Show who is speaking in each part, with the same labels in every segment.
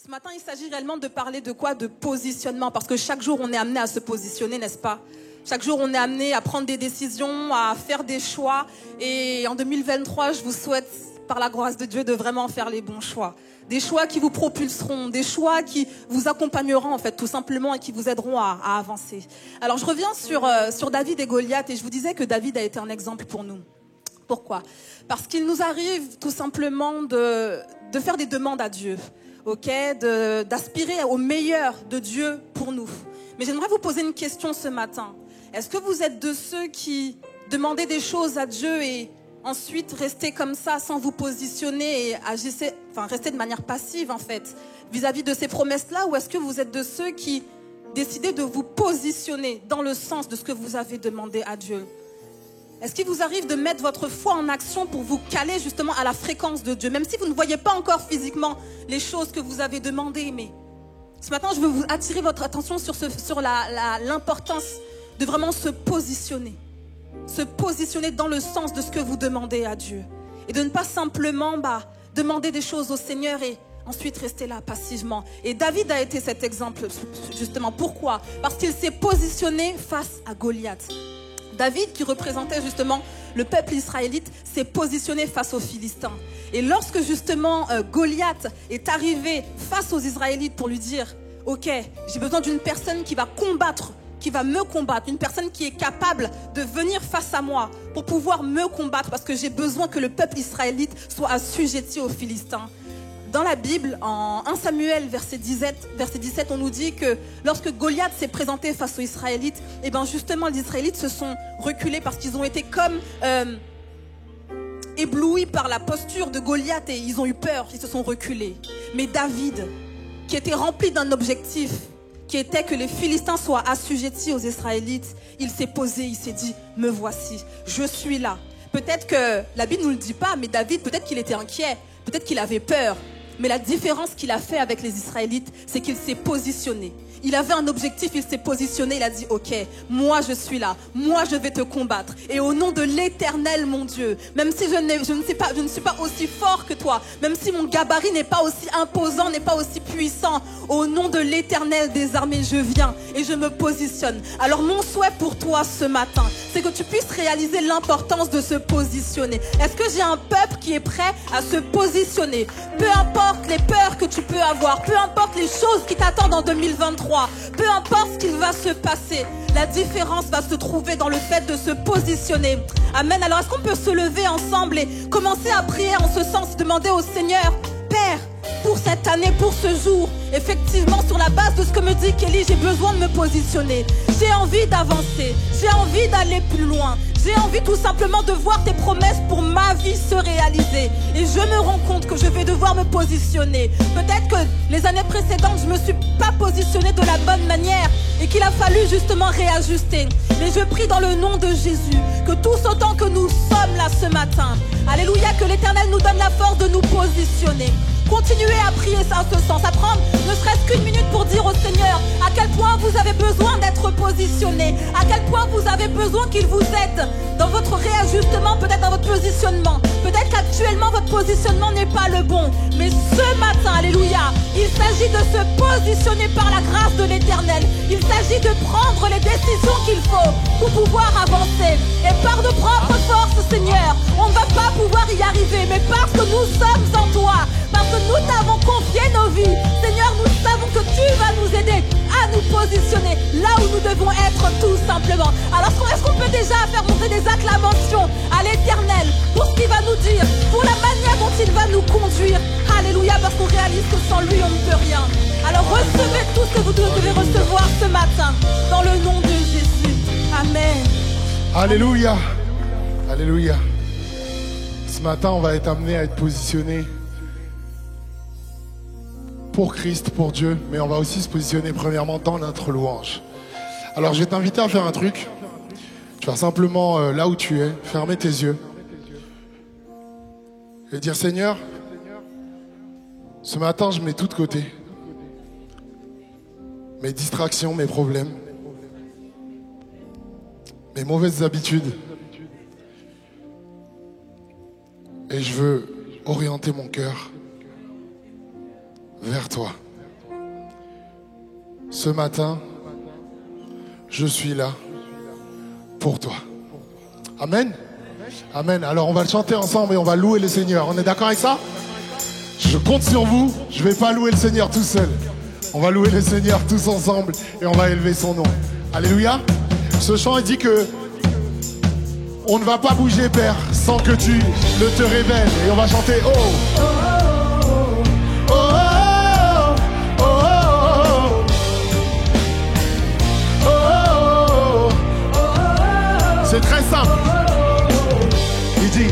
Speaker 1: Ce matin, il s'agit réellement de parler de quoi? De positionnement, parce que chaque jour, on est amené à se positionner, n'est-ce pas? Chaque jour, on est amené à prendre des décisions, à faire des choix. Et en 2023, je vous souhaite, par la grâce de Dieu, de vraiment faire les bons choix. Des choix qui vous propulseront, des choix qui vous accompagneront, en fait, tout simplement, et qui vous aideront à avancer. Alors, je reviens sur David et Goliath, et je vous disais que David a été un exemple pour nous. Pourquoi? Parce qu'il nous arrive tout simplement de faire des demandes à Dieu. D'aspirer au meilleur de Dieu pour nous. Mais j'aimerais vous poser une question ce matin. Est-ce que vous êtes de ceux qui demandaient des choses à Dieu et ensuite restez comme ça sans vous positionner et restez de manière passive en fait vis-à-vis de ces promesses-là, ou est-ce que vous êtes de ceux qui décidez de vous positionner dans le sens de ce que vous avez demandé à Dieu? Est-ce qu'il vous arrive de mettre votre foi en action pour vous caler justement à la fréquence de Dieu, même si vous ne voyez pas encore physiquement les choses que vous avez demandées? Mais ce matin, je veux vous attirer votre attention sur l'importance de vraiment se positionner dans le sens de ce que vous demandez à Dieu, et de ne pas simplement demander des choses au Seigneur et ensuite rester là passivement. Et David a été cet exemple justement. Pourquoi? Parce qu'il s'est positionné face à Goliath. David, qui représentait justement le peuple israélite, s'est positionné face aux Philistins. Et lorsque justement Goliath est arrivé face aux Israélites pour lui dire « Ok, j'ai besoin d'une personne qui va me combattre, une personne qui est capable de venir face à moi pour pouvoir me combattre, parce que j'ai besoin que le peuple israélite soit assujetti aux Philistins. » Dans la Bible, en 1 Samuel, verset 17, on nous dit que lorsque Goliath s'est présenté face aux Israélites, et bien justement les Israélites se sont reculés parce qu'ils ont été comme éblouis par la posture de Goliath et ils ont eu peur, ils se sont reculés. Mais David, qui était rempli d'un objectif, qui était que les Philistins soient assujettis aux Israélites, il s'est posé, il s'est dit « Me voici, je suis là ». Peut-être que la Bible ne nous le dit pas, mais David, peut-être qu'il était inquiet, peut-être qu'il avait peur. Mais la différence qu'il a fait avec les Israélites, c'est qu'il s'est positionné. Il avait un objectif, il s'est positionné, il a dit « Ok, moi je suis là, moi je vais te combattre. Et au nom de l'Éternel, mon Dieu, même si je ne suis pas aussi fort que toi, même si mon gabarit n'est pas aussi imposant, n'est pas aussi puissant, au nom de l'Éternel des armées, je viens et je me positionne. » Alors mon souhait pour toi ce matin, c'est que tu puisses réaliser l'importance de se positionner. Est-ce que j'ai un peuple qui est prêt à se positionner? Peu importe les peurs que tu peux avoir, peu importe les choses qui t'attendent en 2023, peu importe ce qu'il va se passer, la différence va se trouver dans le fait de se positionner. Amen. Alors est-ce qu'on peut se lever ensemble et commencer à prier en ce sens, demander au Seigneur, Père, pour cette année, pour ce jour, effectivement, sur la base de ce que me dit Kelly, j'ai besoin de me positionner. J'ai envie d'avancer, j'ai envie d'aller plus loin. J'ai envie tout simplement de voir tes promesses pour ma vie se réaliser. Et je me rends compte que je vais devoir me positionner. Peut-être que les années précédentes, je ne me suis pas positionnée de la bonne manière et qu'il a fallu justement réajuster. Mais je prie dans le nom de Jésus que tous autant que nous sommes là ce matin, alléluia, que l'Éternel nous donne la force de nous positionner. Continuez à prier ça en ce sens, à prendre ne serait-ce qu'une minute pour dire au Seigneur à quel point vous avez besoin d'être positionné, à quel point vous avez besoin qu'il vous aide dans votre réajustement, peut-être dans votre positionnement. Peut-être qu'actuellement votre positionnement n'est pas le bon, mais ce matin, alléluia, il s'agit de se positionner par la grâce de l'Éternel. Il s'agit de prendre les décisions qu'il faut pour pouvoir avancer. Et par nos propres forces, Seigneur, on ne va pas pouvoir y arriver, mais parce que nous sommes en toi, parce que nous t'avons confié nos vies, Seigneur, nous savons que tu vas nous aider à nous positionner là où nous devons être tout simplement. Alors est-ce qu'on peut déjà faire monter des acclamations à l'Éternel pour ce qu'il va nous dire, pour la manière dont il va nous conduire? Alléluia, parce qu'on réalise que sans lui on ne peut rien. Alors recevez tout ce que vous devez recevoir ce matin dans le nom de Jésus. Amen.
Speaker 2: Alléluia. Alléluia. Ce matin on va être amené à être positionné pour Christ, pour Dieu, mais on va aussi se positionner premièrement dans notre louange. Alors je vais t'inviter à faire un truc. Tu vas simplement, là où tu es, fermer tes yeux et dire Seigneur, ce matin je mets tout de côté. Mes distractions, mes problèmes, mes mauvaises habitudes. Et je veux orienter mon cœur vers toi. Ce matin, je suis là pour toi. Amen. Amen. Alors on va le chanter ensemble et on va louer le Seigneur. On est d'accord avec ça? Je compte sur vous. Je ne vais pas louer le Seigneur tout seul. On va louer le Seigneur tous ensemble et on va élever son nom. Alléluia. Ce chant il dit que on ne va pas bouger, Père, sans que tu ne te révèles. Et on va chanter oh. Oh, oh, oh, oh, oh, oh. C'est très simple. Il dit,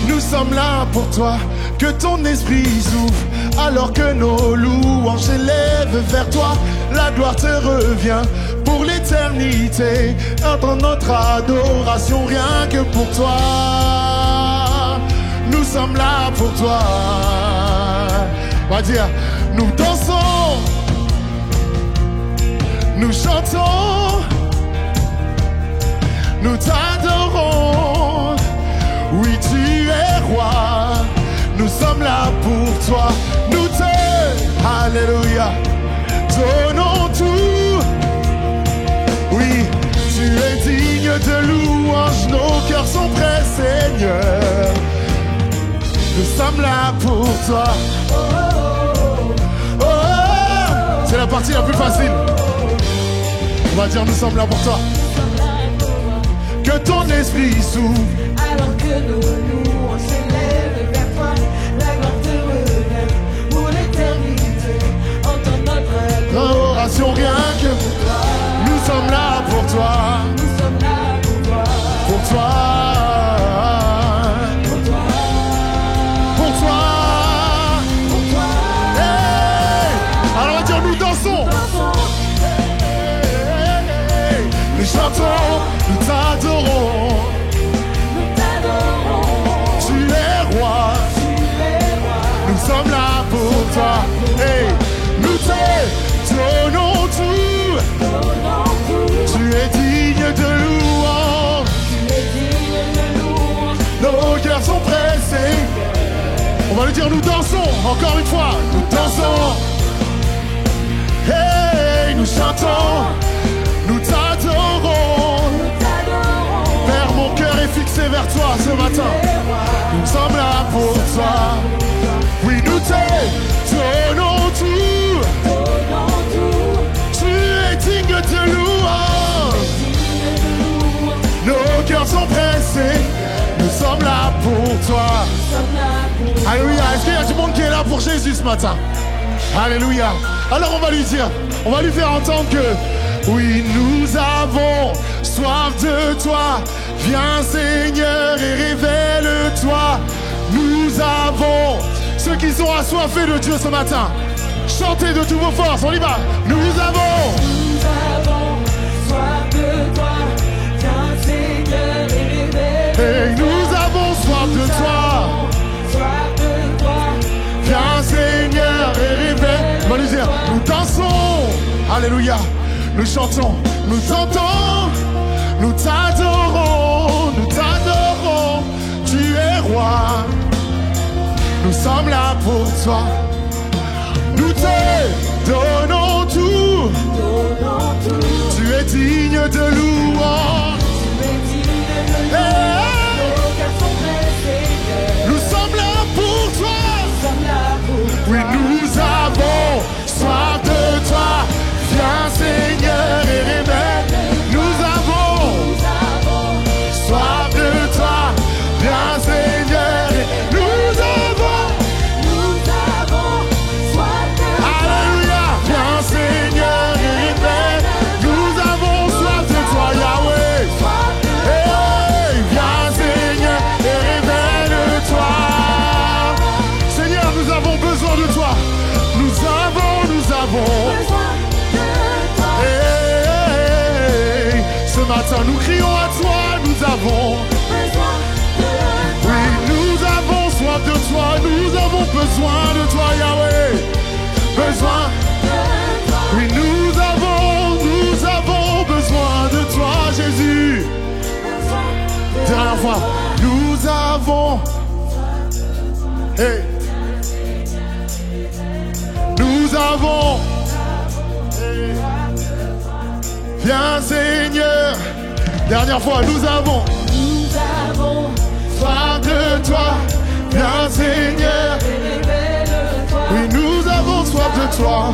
Speaker 2: nous sommes là pour toi, que ton esprit s'ouvre, alors que nos louanges s'élèvent vers toi. La gloire te revient pour l'éternité, entends notre adoration rien que pour toi. Nous sommes là pour toi. On va dire, nous dansons, nous chantons, nous t'adorons. Oui, tu es roi, nous sommes là pour toi. Nous te, alléluia, donnons tout. Oui, tu es digne de louange, nos cœurs sont prêts, Seigneur. Nous sommes là pour toi. Oh, oh, oh, oh. C'est la partie la plus facile. On va dire nous sommes là pour toi. Que ton esprit s'ouvre,
Speaker 3: alors que nos louanges s'élèvent vers toi. La gloire te revient pour l'éternité. Entends notre
Speaker 2: adoration rien que pour toi. Nous sommes là pour toi.
Speaker 3: Nous sommes là pour toi.
Speaker 2: Pour toi.
Speaker 3: Pour toi.
Speaker 2: Pour toi.
Speaker 3: Pour toi.
Speaker 2: Hey. Alors on va dire nous dansons. Hey. Nous chantons, nous t'adorons.
Speaker 3: Nous t'adorons.
Speaker 2: Tu es roi.
Speaker 3: Tu es roi.
Speaker 2: Nous sommes là pour toi. Hey. Nous te donnons tout.
Speaker 3: Donnons tout.
Speaker 2: Tu es digne de louange.
Speaker 3: Tu es digne de louange.
Speaker 2: Nos cœurs sont pressés. On va le dire, nous dansons. Encore une fois, nous dansons. Hey, nous chantons. Nous t'adorons.
Speaker 3: Nous t'adorons.
Speaker 2: Père, mon cœur est fixé vers toi ce matin. Nous sommes là pour toi. Oui, nous te donnons tout.
Speaker 3: Donnons tout.
Speaker 2: Tu es digne de louange. Nos cœurs sont pressés. Nous sommes là pour toi. Alléluia. Est-ce qu'il y a du monde qui est là pour Jésus ce matin? Alléluia. Alors on va lui dire, on va lui faire entendre que oui, nous avons soif de toi. Viens Seigneur et révèle-toi. Nous avons, ceux qui sont assoiffés de Dieu ce matin, chantez de toutes vos forces, on y va. Nous avons
Speaker 3: soif de toi. Viens Seigneur et révèle.
Speaker 2: Et nous avons soif de toi.
Speaker 3: Soif de toi.
Speaker 2: Viens Seigneur et révèle. On va lui dire, nous dansons. Alléluia. Nous chantons, nous chantons, nous t'adorons, nous t'adorons. Tu es roi. Nous sommes là pour toi. Nous te donnons tout.
Speaker 3: Donnons tout.
Speaker 2: Tu es digne de louange.
Speaker 3: Tu es digne de louange. Nos cœurs sont pressés.
Speaker 2: Nous sommes là pour toi.
Speaker 3: Nous sommes là pour toi.
Speaker 2: Oui, nous avons soif de toi. Viens Seigneur et révèle. Nous avons soif de toi. Viens Seigneur et nous avons
Speaker 3: soif de toi.
Speaker 2: Alléluia. Viens Seigneur et révèle. Nous avons soif de toi Yahweh. Hey, viens Seigneur et révèle-toi. Seigneur, nous avons besoin de toi. Nous avons Hey, ce matin nous crions à toi, nous avons Oui, nous avons soif de toi, nous avons besoin de toi Yahweh. Besoin Oui, nous avons besoin de toi Jésus. Dernière fois, nous avons Hey. Nous avons Viens Seigneur. Dernière fois, nous avons soif de toi. Viens Seigneur. Oui, nous avons soif de toi.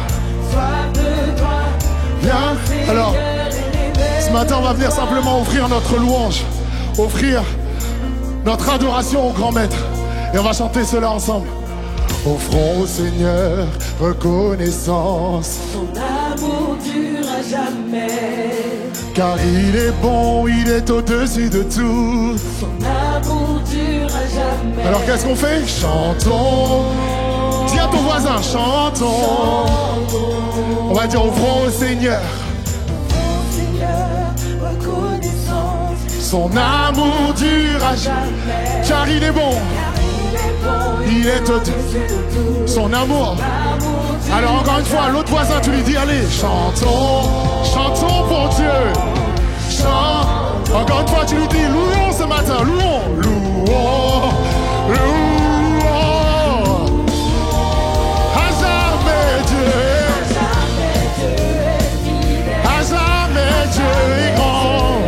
Speaker 2: Viens. Alors, ce matin, on va venir simplement offrir notre louange, offrir notre adoration au grand maître. Et on va chanter cela ensemble. Offrons au Seigneur reconnaissance.
Speaker 3: Son amour dure à jamais.
Speaker 2: Car il est bon, il est au-dessus de tout.
Speaker 3: Son amour dure à jamais.
Speaker 2: Alors qu'est-ce qu'on fait? Chantons. Dis à ton voisin, chantons. On va dire offrons au Seigneur. Son amour dure à jamais. Car il est bon. Il est au-dessus. Son amour. Alors encore une fois, l'autre voisin, tu lui dis, allez, chantons. Chantons pour Dieu. Chantons. Encore une fois, tu lui dis, louons ce matin. Louons. Louons. Louons. À jamais Dieu. À jamais Dieu est grand.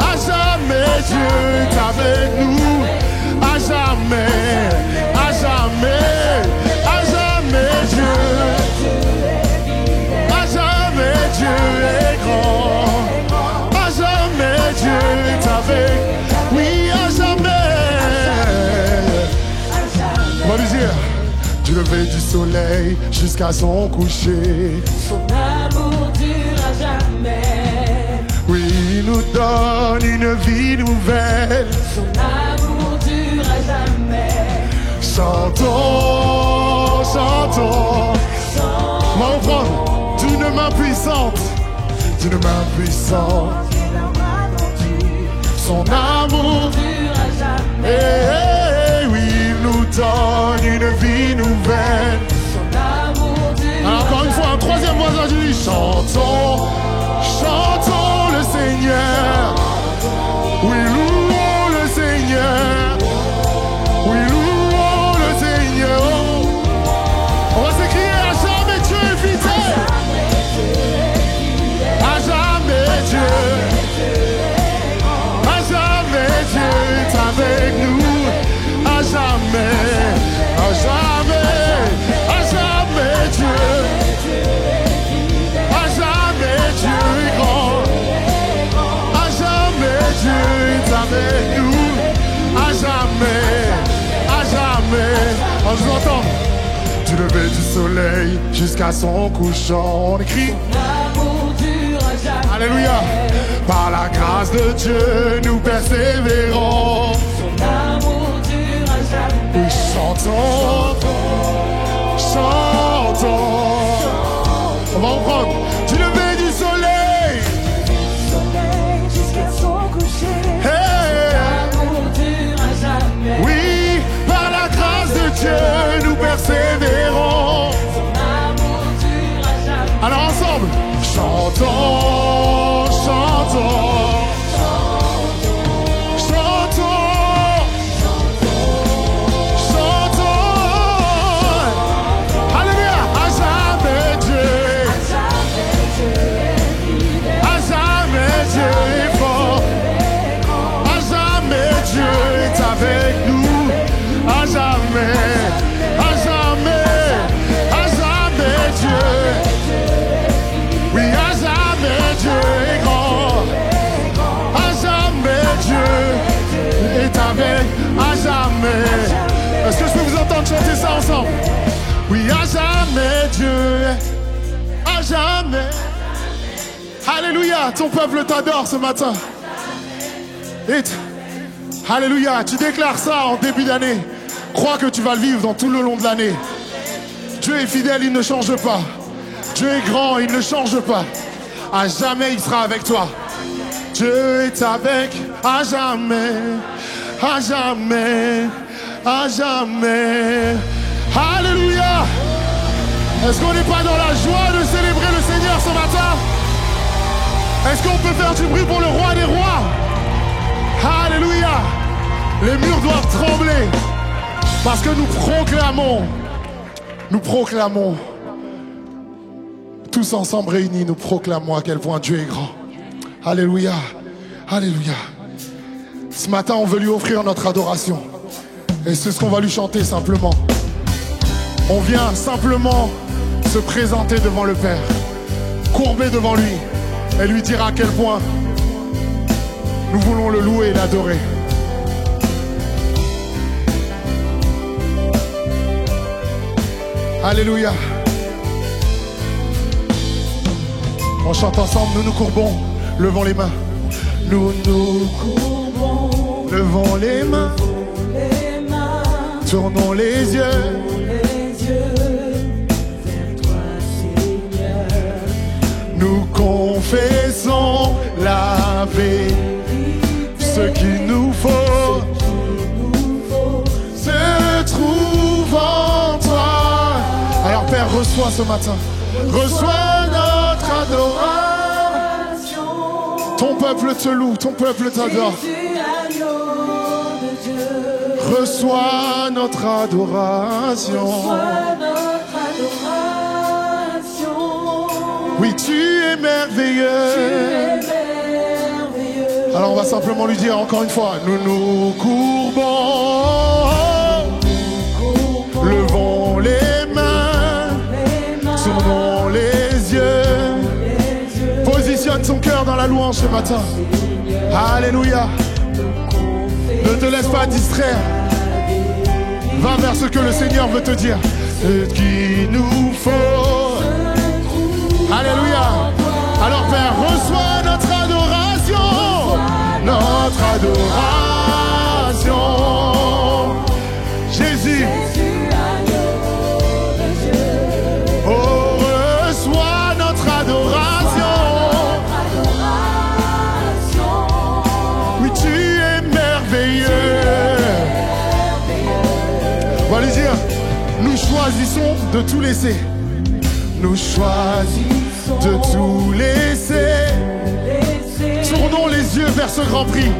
Speaker 2: À jamais Dieu est avec nous. À jamais, à jamais, à jamais Dieu. À jamais Dieu est grand. À jamais Dieu est avec. Oui, à jamais. On va lui dire, du lever du soleil jusqu'à son coucher.
Speaker 3: Son amour dure à jamais.
Speaker 2: Oui, il nous donne une vie nouvelle.
Speaker 3: Son amour dure à jamais.
Speaker 2: Chantons, chantons. On va reprendre d'une main puissante. D'une main puissante. Son amour
Speaker 3: Dure à jamais.
Speaker 2: eh, oui, il nous donne une vie nouvelle.
Speaker 3: Son amour dure.
Speaker 2: Alors, encore une fois, un troisième voisin, je dis chantons, chantons le Seigneur. Oui, louons le Seigneur. Oui, louons le Seigneur. On va s'écrire à jamais Dieu est fidèle. À jamais Dieu. À jamais Dieu est avec nous. À jamais. À jamais. À jamais Dieu. À jamais Dieu est grand. À jamais Dieu est avec nous. À jamais. À jamais. On vous entend. Du lever du soleil jusqu'à son couchant. On écrit.
Speaker 3: L'amour dure à jamais.
Speaker 2: Alléluia. Par la grâce de Dieu, nous persévérons.
Speaker 3: Son amour dure à jamais.
Speaker 2: Oui, chantons. Chantons. On va reprendre. Du lever du soleil.
Speaker 3: Soleil jusqu'à son coucher.
Speaker 2: Hey.
Speaker 3: L'amour dure à jamais.
Speaker 2: Oui, par la grâce de Dieu, nous persévérons.
Speaker 3: Son amour dure à jamais.
Speaker 2: Alors ensemble, chantons, chantons. Chantons. Chantons. Alléluia. À jamais Dieu. À jamais Dieu est fort. À jamais Dieu est avec nous. À jamais. À jamais. À jamais Dieu. Oui, à jamais Dieu est grand. À jamais Dieu est avec. À jamais. Est-ce que je peux vous entendre chanter ça ensemble? Oui, à jamais Dieu. À jamais. Alléluia, ton peuple t'adore ce matin. Et alléluia, tu déclares ça en début d'année. Crois que tu vas le vivre dans tout le long de l'année. Dieu est fidèle, il ne change pas. Dieu est grand, il ne change pas. À jamais, il sera avec toi. Dieu est avec, à jamais, à jamais, à jamais. Alléluia. Est-ce qu'on n'est pas dans la joie de célébrer le Seigneur ce matin? Est-ce qu'on peut faire du bruit pour le roi des rois? Alléluia. Les murs doivent trembler parce que nous proclamons tout tous ensemble réunis, nous proclamons à quel point Dieu est grand. Alléluia. Alléluia. Ce matin, on veut lui offrir notre adoration. Et c'est ce qu'on va lui chanter simplement. On vient simplement se présenter devant le Père, courber devant lui et lui dire à quel point nous voulons le louer et l'adorer. Alléluia. On chante ensemble, nous nous courbons, levons les mains. Nous nous courbons, levons les mains, tournons les yeux
Speaker 3: vers toi, Seigneur.
Speaker 2: Nous confessons la vérité, ce qu'il nous faut se trouve en toi. Alors Père, reçois ce matin, reçois notre adoration. Ton peuple te loue, ton peuple t'adore. Reçois notre adoration. Oui, tu es merveilleux. Alors on va simplement lui dire encore une fois, nous nous courbons, levons les mains, tournons les yeux. Positionne son cœur dans la louange ce matin. Alléluia. Ne te laisse pas distraire. Va vers ce que le Seigneur veut te dire. Ce qu'il nous faut. Alléluia. Alors Père, reçois notre adoration. Notre adoration. Jésus. Oh, reçois notre adoration. Oui, tu es merveilleux. On va lui dire, nous choisissons de tout laisser. Nous choisissons de tout laisser. Tournons les yeux vers ce grand prix.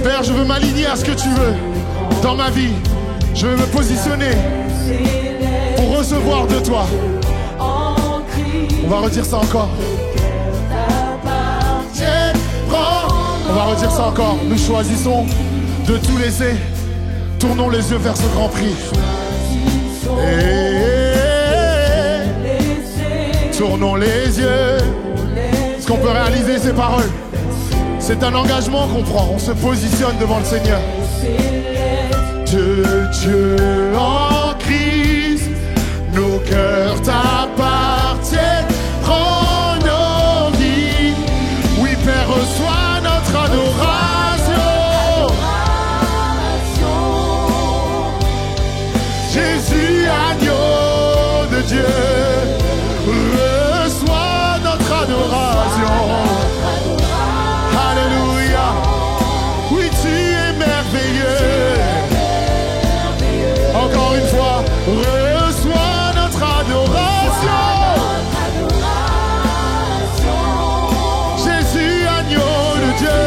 Speaker 2: Père, je veux m'aligner à ce que tu veux dans ma vie. Je veux me positionner pour recevoir de toi. On va redire ça encore. On va redire ça encore. Nous choisissons de tout laisser. Tournons les yeux vers ce grand prix. Tournons les yeux. Est-ce qu'on peut réaliser ces paroles? C'est un engagement qu'on prend. On se positionne devant le Seigneur. Dieu en Christ, nos cœurs t'appartiennent. Prends nos vies. Oui, Père, reçois notre adoration. Jésus, agneau de Dieu, reçois notre adoration. Alléluia. Oui, tu es merveilleux. Encore une fois, reçois notre adoration. Jésus, agneau de Dieu,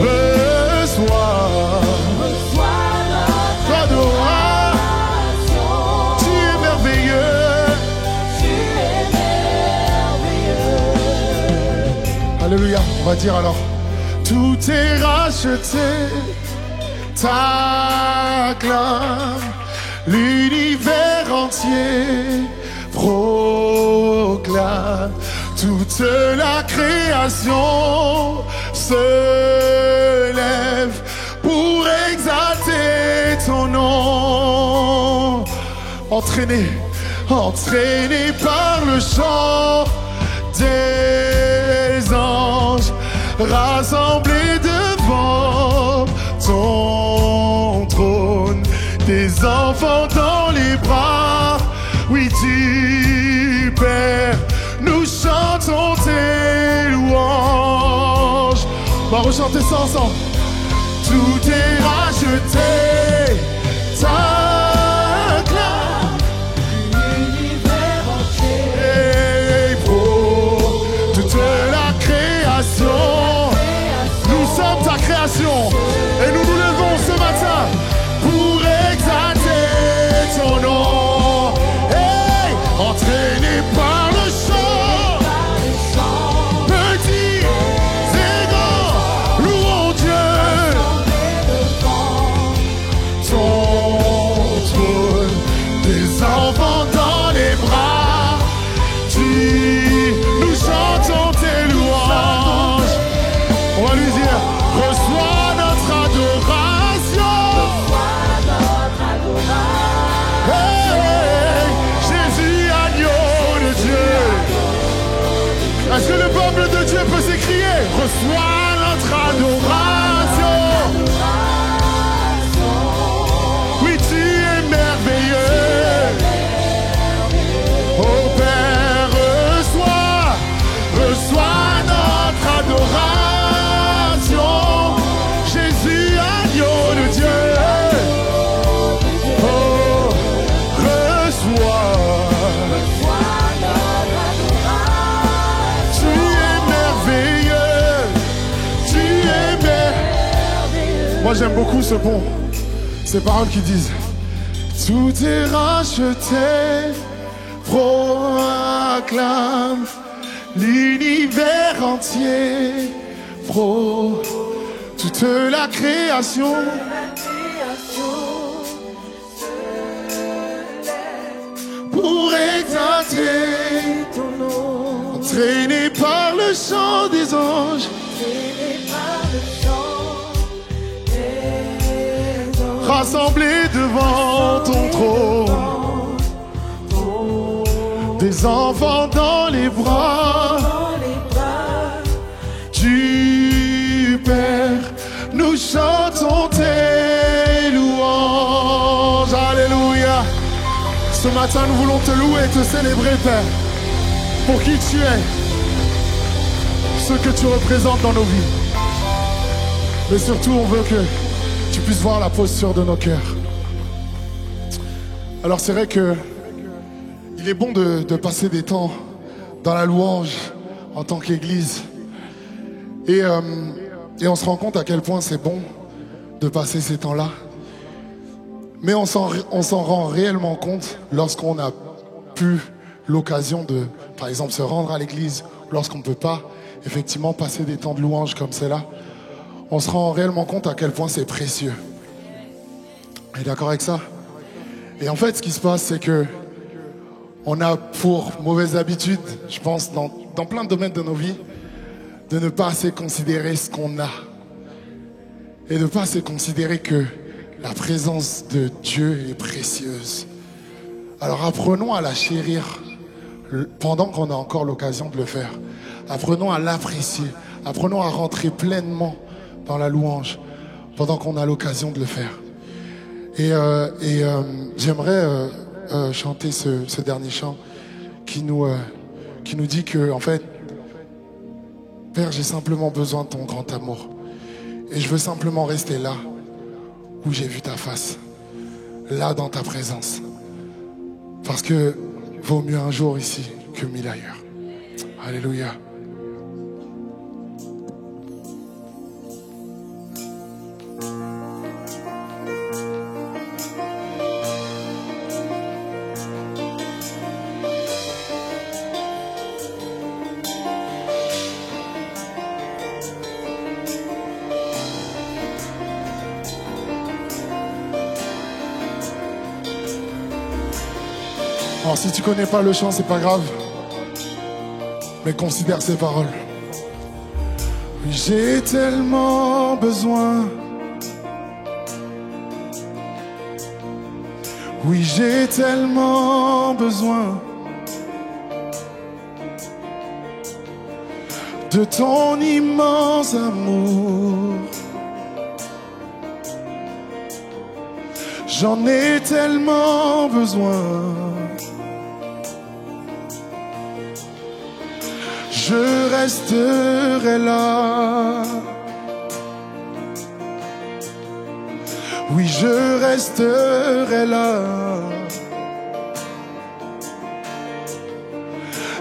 Speaker 2: reçois notre adoration. Tu es merveilleux. Alléluia. On va dire alors, tout est racheté. T'acclame, l'univers entier proclame, toute la création se lève pour exalter ton nom. Entraîné par le chant des anges, rassemblés devant ton trône, des enfants dans les bras, oui du Père, nous chantons tes louanges. On va rechanter ça ensemble. Tout est racheté, t'acclame, l'univers entier pour toute la création. Nous sommes ta création et nous nous levons ce matin pour exalter ton nom. Et entraînés par le chant. Petits et grands, louons Dieu. Ton trône, des enfants dans les bras. Nous chantons tes louanges. On va lui dire, reçois notre adoration. Hey, Jésus, agneau de Dieu. Est-ce que le peuple de Dieu peut s'écrier? Reçois notre adoration. Oui, tu es merveilleux. Oh Père, reçois notre adoration. Jésus, agneau de Dieu. Oh, reçois. Tu es merveilleux. Tu es merveilleux. Moi j'aime beaucoup ce pont. Ces paroles qui disent: tout est racheté, proclame l'univers entier, toute la création. Pour exalter ton nom, entraîné par le chant des anges, rassemblés devant ton trône, des enfants dans les bras du Père, nous chantons tes louanges. Alléluia. Ce matin, nous voulons te louer et te célébrer, Père, pour qui tu es, ce que tu représentes dans nos vies. Mais surtout, on veut que tu puisses voir la posture de nos cœurs. Alors c'est vrai que il est bon de passer des temps dans la louange en tant qu'Église. Et on se rend compte à quel point c'est bon de passer ces temps-là. Mais on s'en rend réellement compte lorsqu'on a plus l'occasion de, par exemple, se rendre à l'église, lorsqu'on ne peut pas effectivement passer des temps de louange comme cela. On se rend réellement compte à quel point c'est précieux. Vous êtes d'accord avec ça? Et en fait, ce qui se passe, c'est que on a pour mauvaise habitude, je pense, dans plein de domaines de nos vies, de ne pas assez considérer ce qu'on a. Et de ne pas assez considérer que la présence de Dieu est précieuse. Alors apprenons à la chérir pendant qu'on a encore l'occasion de le faire. Apprenons à l'apprécier. Apprenons à rentrer pleinement dans la louange pendant qu'on a l'occasion de le faire. Et j'aimerais chanter ce dernier chant qui nous dit que, en fait, Père, j'ai simplement besoin de ton grand amour. Et je veux simplement rester là où j'ai vu ta face, là dans ta présence. Parce que vaut mieux un jour ici que 1000 ailleurs. Alléluia. Alors si tu connais pas le chant, c'est pas grave, mais considère ces paroles. Oui, j'ai tellement besoin. Oui, j'ai tellement besoin de ton immense amour. J'en ai tellement besoin. Je resterai là. Oui, je resterai là.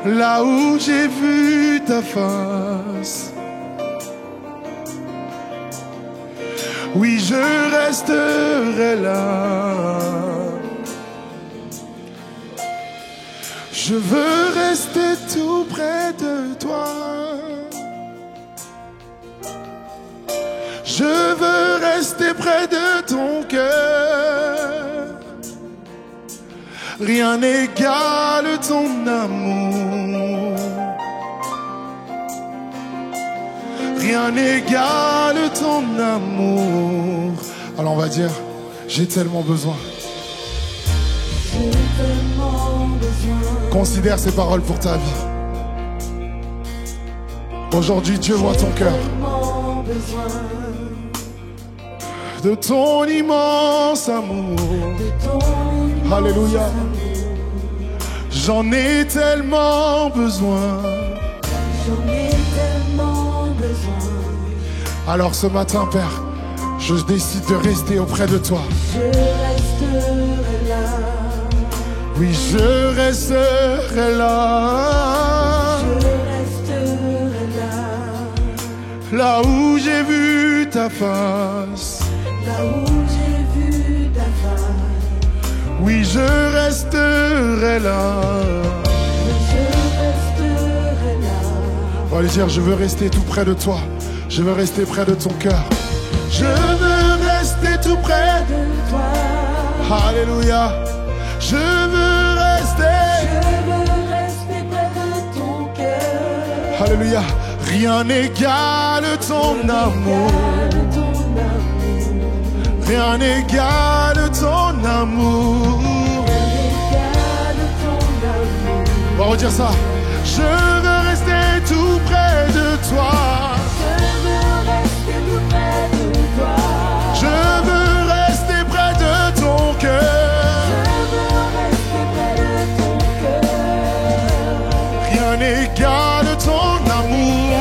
Speaker 2: Là où j'ai vu ta face. Oui, je resterai là. Je veux rester tout près de toi. Je veux rester près de ton cœur. Rien n'égale ton amour. Rien n'égale ton amour. Alors on va dire, j'ai tellement besoin.
Speaker 3: J'ai tellement besoin.
Speaker 2: Considère ces paroles pour ta vie. Aujourd'hui, Dieu voit ton cœur.
Speaker 3: Tellement besoin
Speaker 2: De ton immense amour.
Speaker 3: de ton immense
Speaker 2: Alléluia.
Speaker 3: amour.
Speaker 2: J'en ai tellement besoin.
Speaker 3: J'en ai tellement besoin.
Speaker 2: Alors ce matin, Père, je décide de rester auprès de toi.
Speaker 3: Je resterai là.
Speaker 2: Oui, je resterai là.
Speaker 3: Je resterai là.
Speaker 2: Là où j'ai vu ta face.
Speaker 3: Là où j'ai vu ta face.
Speaker 2: Oui, je resterai là.
Speaker 3: Je resterai là.
Speaker 2: On va lui dire, je veux rester tout près de toi. Je veux rester près de ton cœur. Je veux rester tout près.
Speaker 3: De toi.
Speaker 2: Alléluia. Je veux rester.
Speaker 3: Je veux rester près de ton cœur.
Speaker 2: Alléluia. Rien n'égale ton amour.
Speaker 3: De ton amour.
Speaker 2: Rien n'égale ton amour.
Speaker 3: Égale ton amour.
Speaker 2: On va redire ça. Je veux rester tout près de toi.
Speaker 3: Je veux rester tout près de toi.
Speaker 2: Je veux rester près de ton cœur.
Speaker 3: Je veux rester près de ton cœur.
Speaker 2: Rien n'égale ton amour.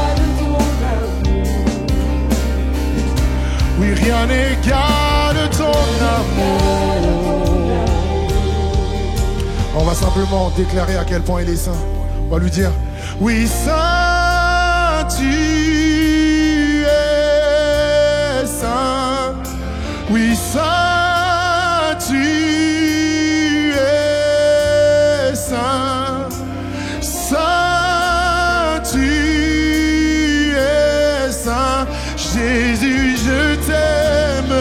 Speaker 3: Égale ton amour.
Speaker 2: Oui, rien n'égale ton amour. On va simplement déclarer à quel point il est saint. On va lui dire, oui, saint, tu es saint. Oui, saint, tu es saint. Saint, tu es saint. Jésus, je t'aime.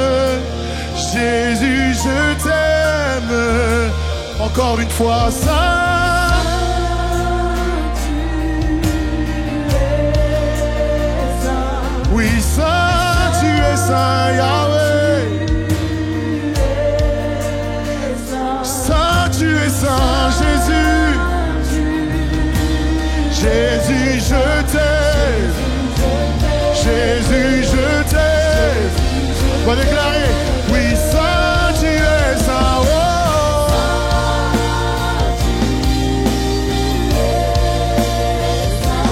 Speaker 2: Jésus, je t'aime. Encore une fois, saint. Oui, saint, tu es saint, Yahweh. Saint, tu es saint, Jésus. Jésus, je t'aime. Jésus, je t'aime. On va déclarer, oui, saint, tu es saint. Oh.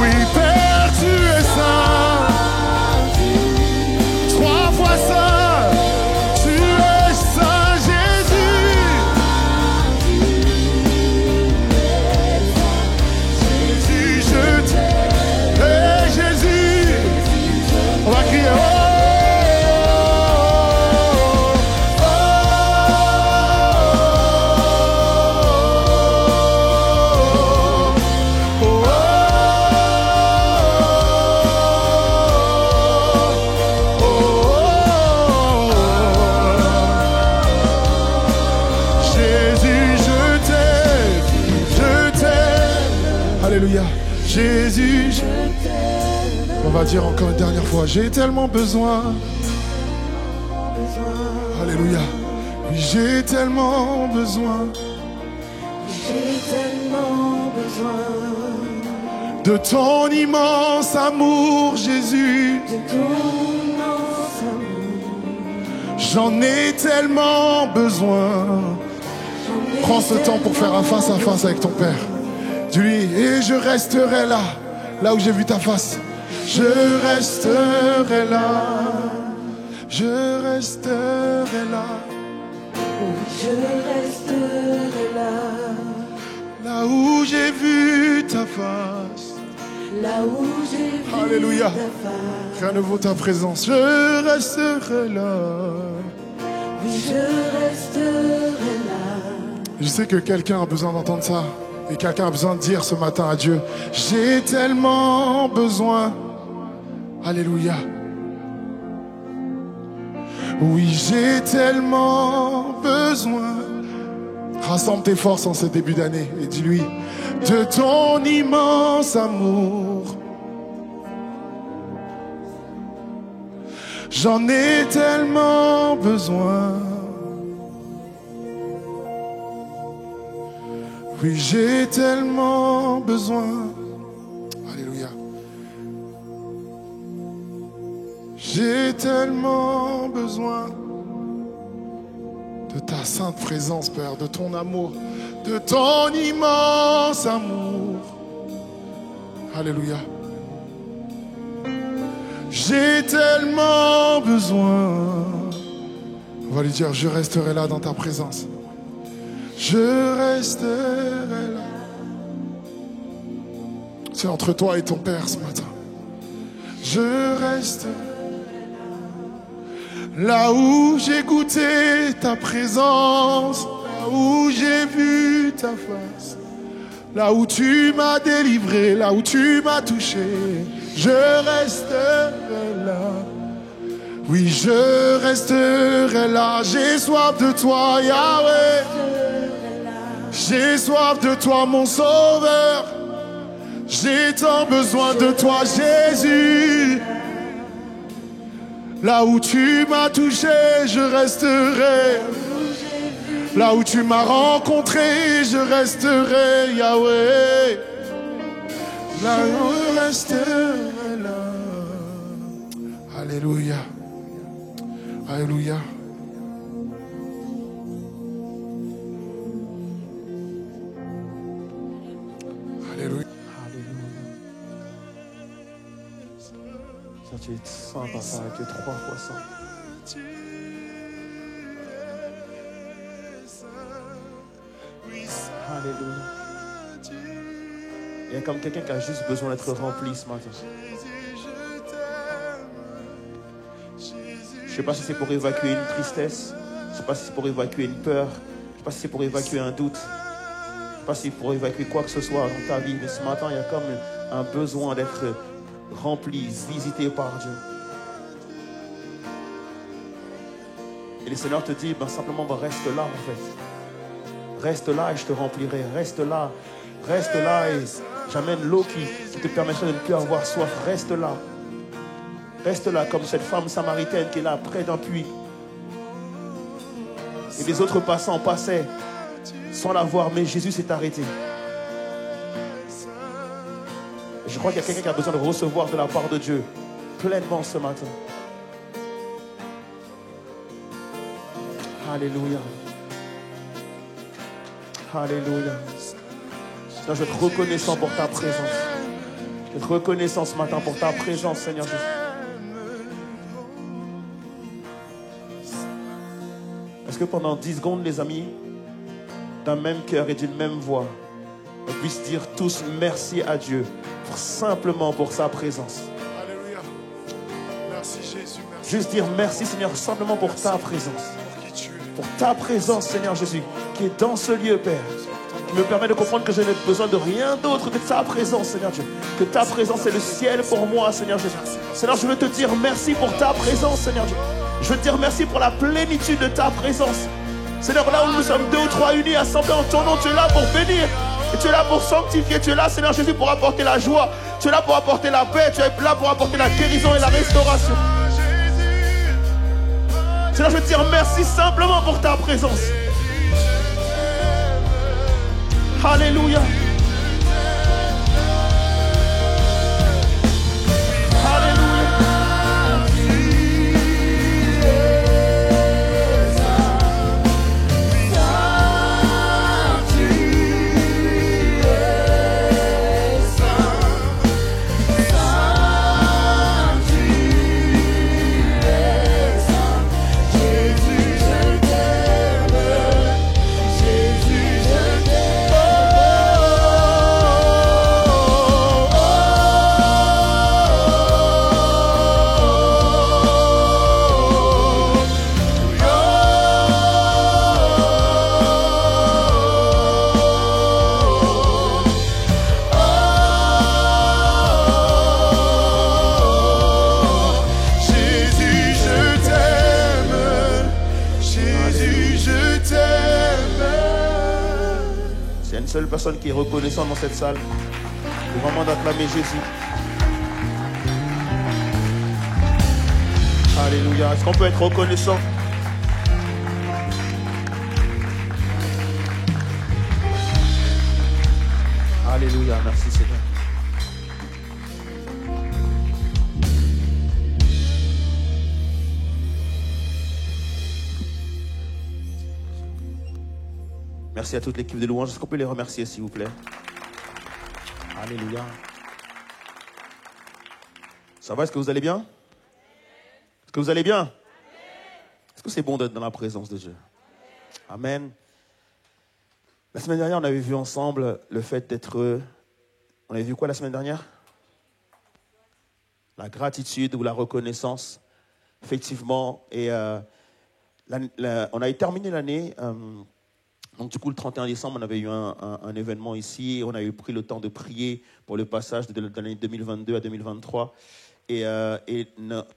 Speaker 2: Oui, Père, tu es saint. Trois fois saint. Tu es saint, Jésus. Jésus, je t'aime. Hey, Jésus. On va crier. Oh. Alléluia. Jésus, on va dire encore une dernière fois, j'ai tellement besoin. Alléluia. Oui, j'ai tellement besoin
Speaker 3: J'ai tellement besoin
Speaker 2: de ton immense amour, Jésus.
Speaker 3: de ton immense amour.
Speaker 2: J'en ai tellement besoin.
Speaker 3: J'en ai
Speaker 2: Prends ce temps pour faire un face à face avec ton Père. Dis-lui, et je resterai là, là où j'ai vu ta face. Je resterai là. Je resterai là.
Speaker 3: Je resterai là,
Speaker 2: Là où j'ai vu ta face.
Speaker 3: là où j'ai vu
Speaker 2: Alléluia.
Speaker 3: ta face.
Speaker 2: Rien ne vaut ta présence. Je resterai là.
Speaker 3: Oui, je resterai là.
Speaker 2: Je sais que quelqu'un a besoin d'entendre ça. Et quelqu'un a besoin de dire ce matin à Dieu, j'ai tellement besoin. Alléluia. Oui, j'ai tellement besoin. Rassemble tes forces en ce début d'année et dis-lui, de ton immense amour. J'en ai tellement besoin. Oui, j'ai tellement besoin. Alléluia. J'ai tellement besoin de ta sainte présence, Père, de ton amour, de ton immense amour. Alléluia. J'ai tellement besoin. On va lui dire, je resterai là dans ta présence. Je resterai là. C'est entre toi et ton Père ce matin. Je resterai là où j'ai goûté ta présence, là où j'ai vu ta face, là où tu m'as délivré, là où tu m'as touché. Je resterai là. Oui, je resterai là. J'ai soif de toi, Yahweh. J'ai soif de toi, mon sauveur. J'ai tant besoin de toi, Jésus. Là où tu m'as touché, je resterai. Là où tu m'as rencontré, je resterai, Yahweh. Là où je resterai là. Alléluia. Alléluia. Alléluia.
Speaker 4: Ça, tu es saint, papa, tu es 3 fois saint. Alléluia. Il y a comme quelqu'un qui a juste besoin d'être rempli ce matin. Je ne sais pas si c'est pour évacuer une tristesse, je ne sais pas si c'est pour évacuer une peur, je ne sais pas si c'est pour évacuer un doute, je ne sais pas si c'est pour évacuer quoi que ce soit dans ta vie, mais ce matin, il y a comme un besoin d'être rempli, visité par Dieu. Et le Seigneur te dit, simplement reste là en fait. Reste là et je te remplirai. Reste là et j'amène l'eau qui te permettra de ne plus avoir soif. Reste là. Reste là comme cette femme samaritaine qui est là près d'un puits. Et les autres passants passaient sans la voir, mais Jésus s'est arrêté. Et je crois qu'il y a quelqu'un qui a besoin de recevoir de la part de Dieu pleinement ce matin. Alléluia. Alléluia. Seigneur, je te reconnaissant pour ta présence. Je te reconnaissant ce matin pour ta présence, Seigneur Jésus. Est-ce que pendant 10 secondes, les amis, d'un même cœur et d'une même voix, on puisse dire tous merci à Dieu, simplement pour sa présence.
Speaker 2: Alléluia. Merci Jésus. Merci.
Speaker 4: Juste dire merci Seigneur, simplement pour ta présence.
Speaker 2: Pour qui tu es.
Speaker 4: Pour ta présence, Seigneur Jésus, qui est dans ce lieu, Père. Qui me permet de comprendre que je n'ai besoin de rien d'autre que ta présence, Seigneur Dieu. Que ta présence est le ciel pour moi, Seigneur Jésus. Seigneur, je veux te dire merci pour ta présence, Seigneur Dieu. Je veux te dire merci pour la plénitude de ta présence. Seigneur, là où nous sommes 2 ou 3 unis, assemblés en ton nom, tu es là pour bénir. Et tu es là pour sanctifier. Tu es là, Seigneur Jésus, pour apporter la joie. Tu es là pour apporter la paix. Tu es là pour apporter la guérison et la restauration. Seigneur, je veux te dire merci simplement pour ta présence. Alléluia. y a une seule personne qui est reconnaissante dans cette salle, c'est vraiment d'acclamer Jésus. Alléluia. Est-ce qu'on peut être reconnaissant? Alléluia. Merci Seigneur. Merci à toute l'équipe de louanges. Est-ce qu'on peut les remercier, s'il vous plaît? Alléluia. Ça va? Est-ce que vous allez bien? Est-ce que vous allez bien? Est-ce que c'est bon d'être dans la présence de Dieu? Amen. La semaine dernière, on avait vu ensemble le fait d'être heureux. On avait vu quoi la semaine dernière? La gratitude ou la reconnaissance. Effectivement. Et on a terminé l'année. Donc du coup, le 31 décembre, on avait eu un événement ici. On a eu pris le temps de prier pour le passage de l'année 2022 à 2023. Et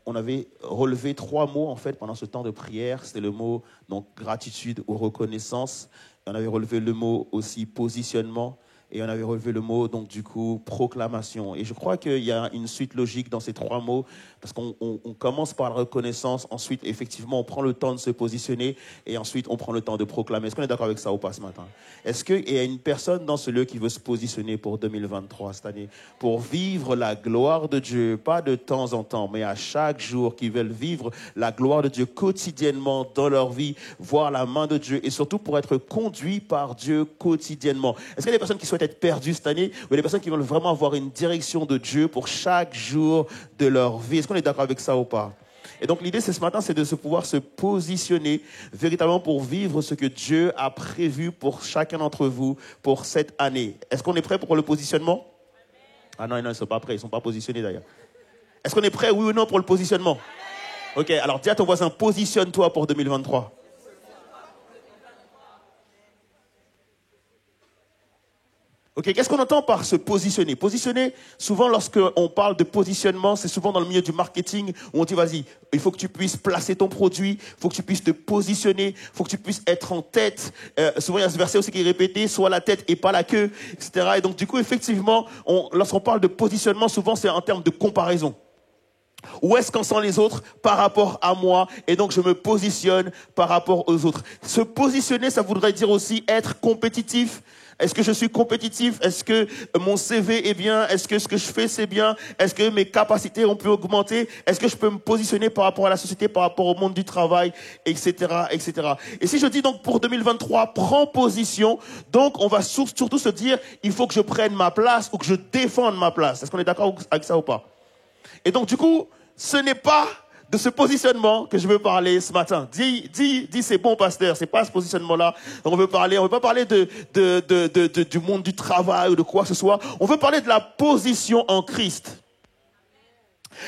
Speaker 4: on avait relevé 3 mots, en fait, pendant ce temps de prière. C'était le mot donc, gratitude ou reconnaissance. Et on avait relevé le mot aussi positionnement. Et on avait relevé le mot, donc du coup, proclamation. Et je crois qu'il y a une suite logique dans ces 3 mots, parce qu'on commence par la reconnaissance, ensuite, effectivement, on prend le temps de se positionner, et ensuite, on prend le temps de proclamer. Est-ce qu'on est d'accord avec ça ou pas ce matin? Est-ce qu'il y a une personne dans ce lieu qui veut se positionner pour 2023, cette année, pour vivre la gloire de Dieu, pas de temps en temps, mais à chaque jour, qui veulent vivre la gloire de Dieu quotidiennement dans leur vie, voir la main de Dieu, et surtout pour être conduits par Dieu quotidiennement? Est-ce qu'il y a des personnes qui souhaitent être perdues cette année, ou des personnes qui veulent vraiment avoir une direction de Dieu pour chaque jour de leur vie? Est-ce qu'on est d'accord avec ça ou pas? Et donc l'idée ce matin, c'est de pouvoir se positionner véritablement pour vivre ce que Dieu a prévu pour chacun d'entre vous pour cette année. Est-ce qu'on est prêt pour le positionnement? Ah non, ils ne sont pas prêts, ils ne sont pas positionnés d'ailleurs. Est-ce qu'on est prêt, oui ou non, pour le positionnement? Ok, alors dis à ton voisin, positionne-toi pour 2023. Ok, qu'est-ce qu'on entend par se positionner? Positionner, souvent lorsqu'on parle de positionnement, c'est souvent dans le milieu du marketing où on dit vas-y, il faut que tu puisses placer ton produit, il faut que tu puisses te positionner, il faut que tu puisses être en tête. Souvent il y a ce verset aussi qui est répété, soit la tête et pas la queue, etc. Et donc du coup, effectivement, lorsqu'on parle de positionnement, souvent c'est en termes de comparaison. Où est-ce qu'en sont les autres par rapport à moi? Et donc je me positionne par rapport aux autres. Se positionner, ça voudrait dire aussi être compétitif. Est-ce que je suis compétitif? Est-ce que mon CV est bien? Est-ce que ce que je fais c'est bien? Est-ce que mes capacités ont pu augmenter? Est-ce que je peux me positionner par rapport à la société, par rapport au monde du travail, etc., etc. Et si je dis donc pour 2023, prends position, donc on va surtout se dire, il faut que je prenne ma place ou que je défende ma place. Est-ce qu'on est d'accord avec ça ou pas? Et donc du coup, ce n'est pas de ce positionnement que je veux parler ce matin. Dis, c'est bon, pasteur, c'est pas ce positionnement-là. On veut pas parler du monde du travail ou de quoi que ce soit. On veut parler de la position en Christ.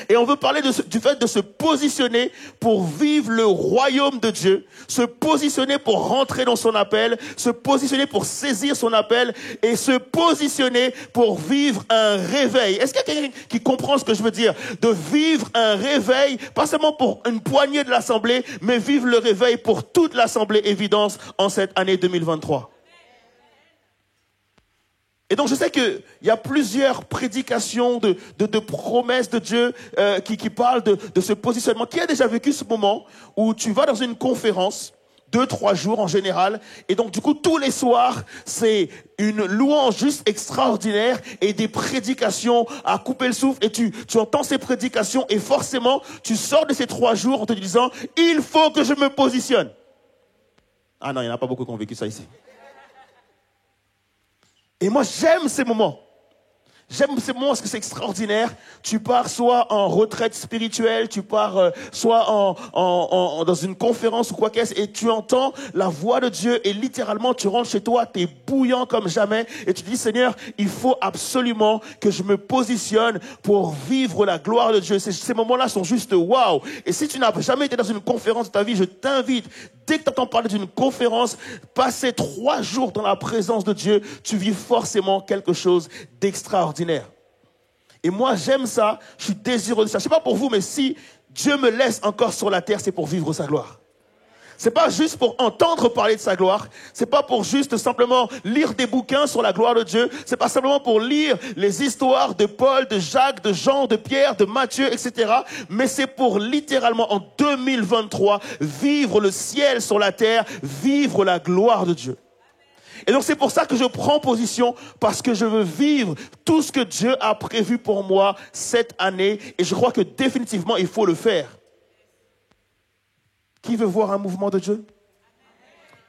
Speaker 4: Et on veut parler du fait de se positionner pour vivre le royaume de Dieu, se positionner pour rentrer dans son appel, se positionner pour saisir son appel et se positionner pour vivre un réveil. Est-ce qu'il y a quelqu'un qui comprend ce que je veux dire? De vivre un réveil, pas seulement pour une poignée de l'Assemblée, mais vivre le réveil pour toute l'Assemblée Évidence en cette année 2023. Et donc je sais qu'il y a plusieurs prédications de promesses de Dieu qui parlent de ce positionnement. Qui a déjà vécu ce moment où tu vas dans une conférence, 2-3 jours en général, et donc du coup tous les soirs c'est une louange juste extraordinaire et des prédications à couper le souffle, et tu entends ces prédications et forcément tu sors de ces 3 jours en te disant il faut que je me positionne. Ah non, il n'y en a pas beaucoup qui ont vécu ça ici. Et moi, j'aime ces moments. J'aime ces moments parce que c'est extraordinaire. Tu pars soit en retraite spirituelle, tu pars soit dans une conférence ou quoi qu'est-ce, et tu entends la voix de Dieu et littéralement tu rentres chez toi, tu es bouillant comme jamais et tu dis Seigneur, il faut absolument que je me positionne pour vivre la gloire de Dieu. Ces moments-là sont juste waouh. Et si tu n'as jamais été dans une conférence de ta vie, je t'invite, dès que tu entends parler d'une conférence, passer 3 jours dans la présence de Dieu, tu vis forcément quelque chose d'extraordinaire. Et moi, j'aime ça, je suis désireux de ça. Je ne sais pas pour vous, mais si Dieu me laisse encore sur la terre, c'est pour vivre sa gloire. C'est pas juste pour entendre parler de sa gloire. C'est pas pour juste simplement lire des bouquins sur la gloire de Dieu. C'est pas simplement pour lire les histoires de Paul, de Jacques, de Jean, de Pierre, de Matthieu, etc. Mais c'est pour littéralement en 2023 vivre le ciel sur la terre, vivre la gloire de Dieu. Et donc c'est pour ça que je prends position, parce que je veux vivre tout ce que Dieu a prévu pour moi cette année. Et je crois que définitivement il faut le faire. Qui veut voir un mouvement de Dieu?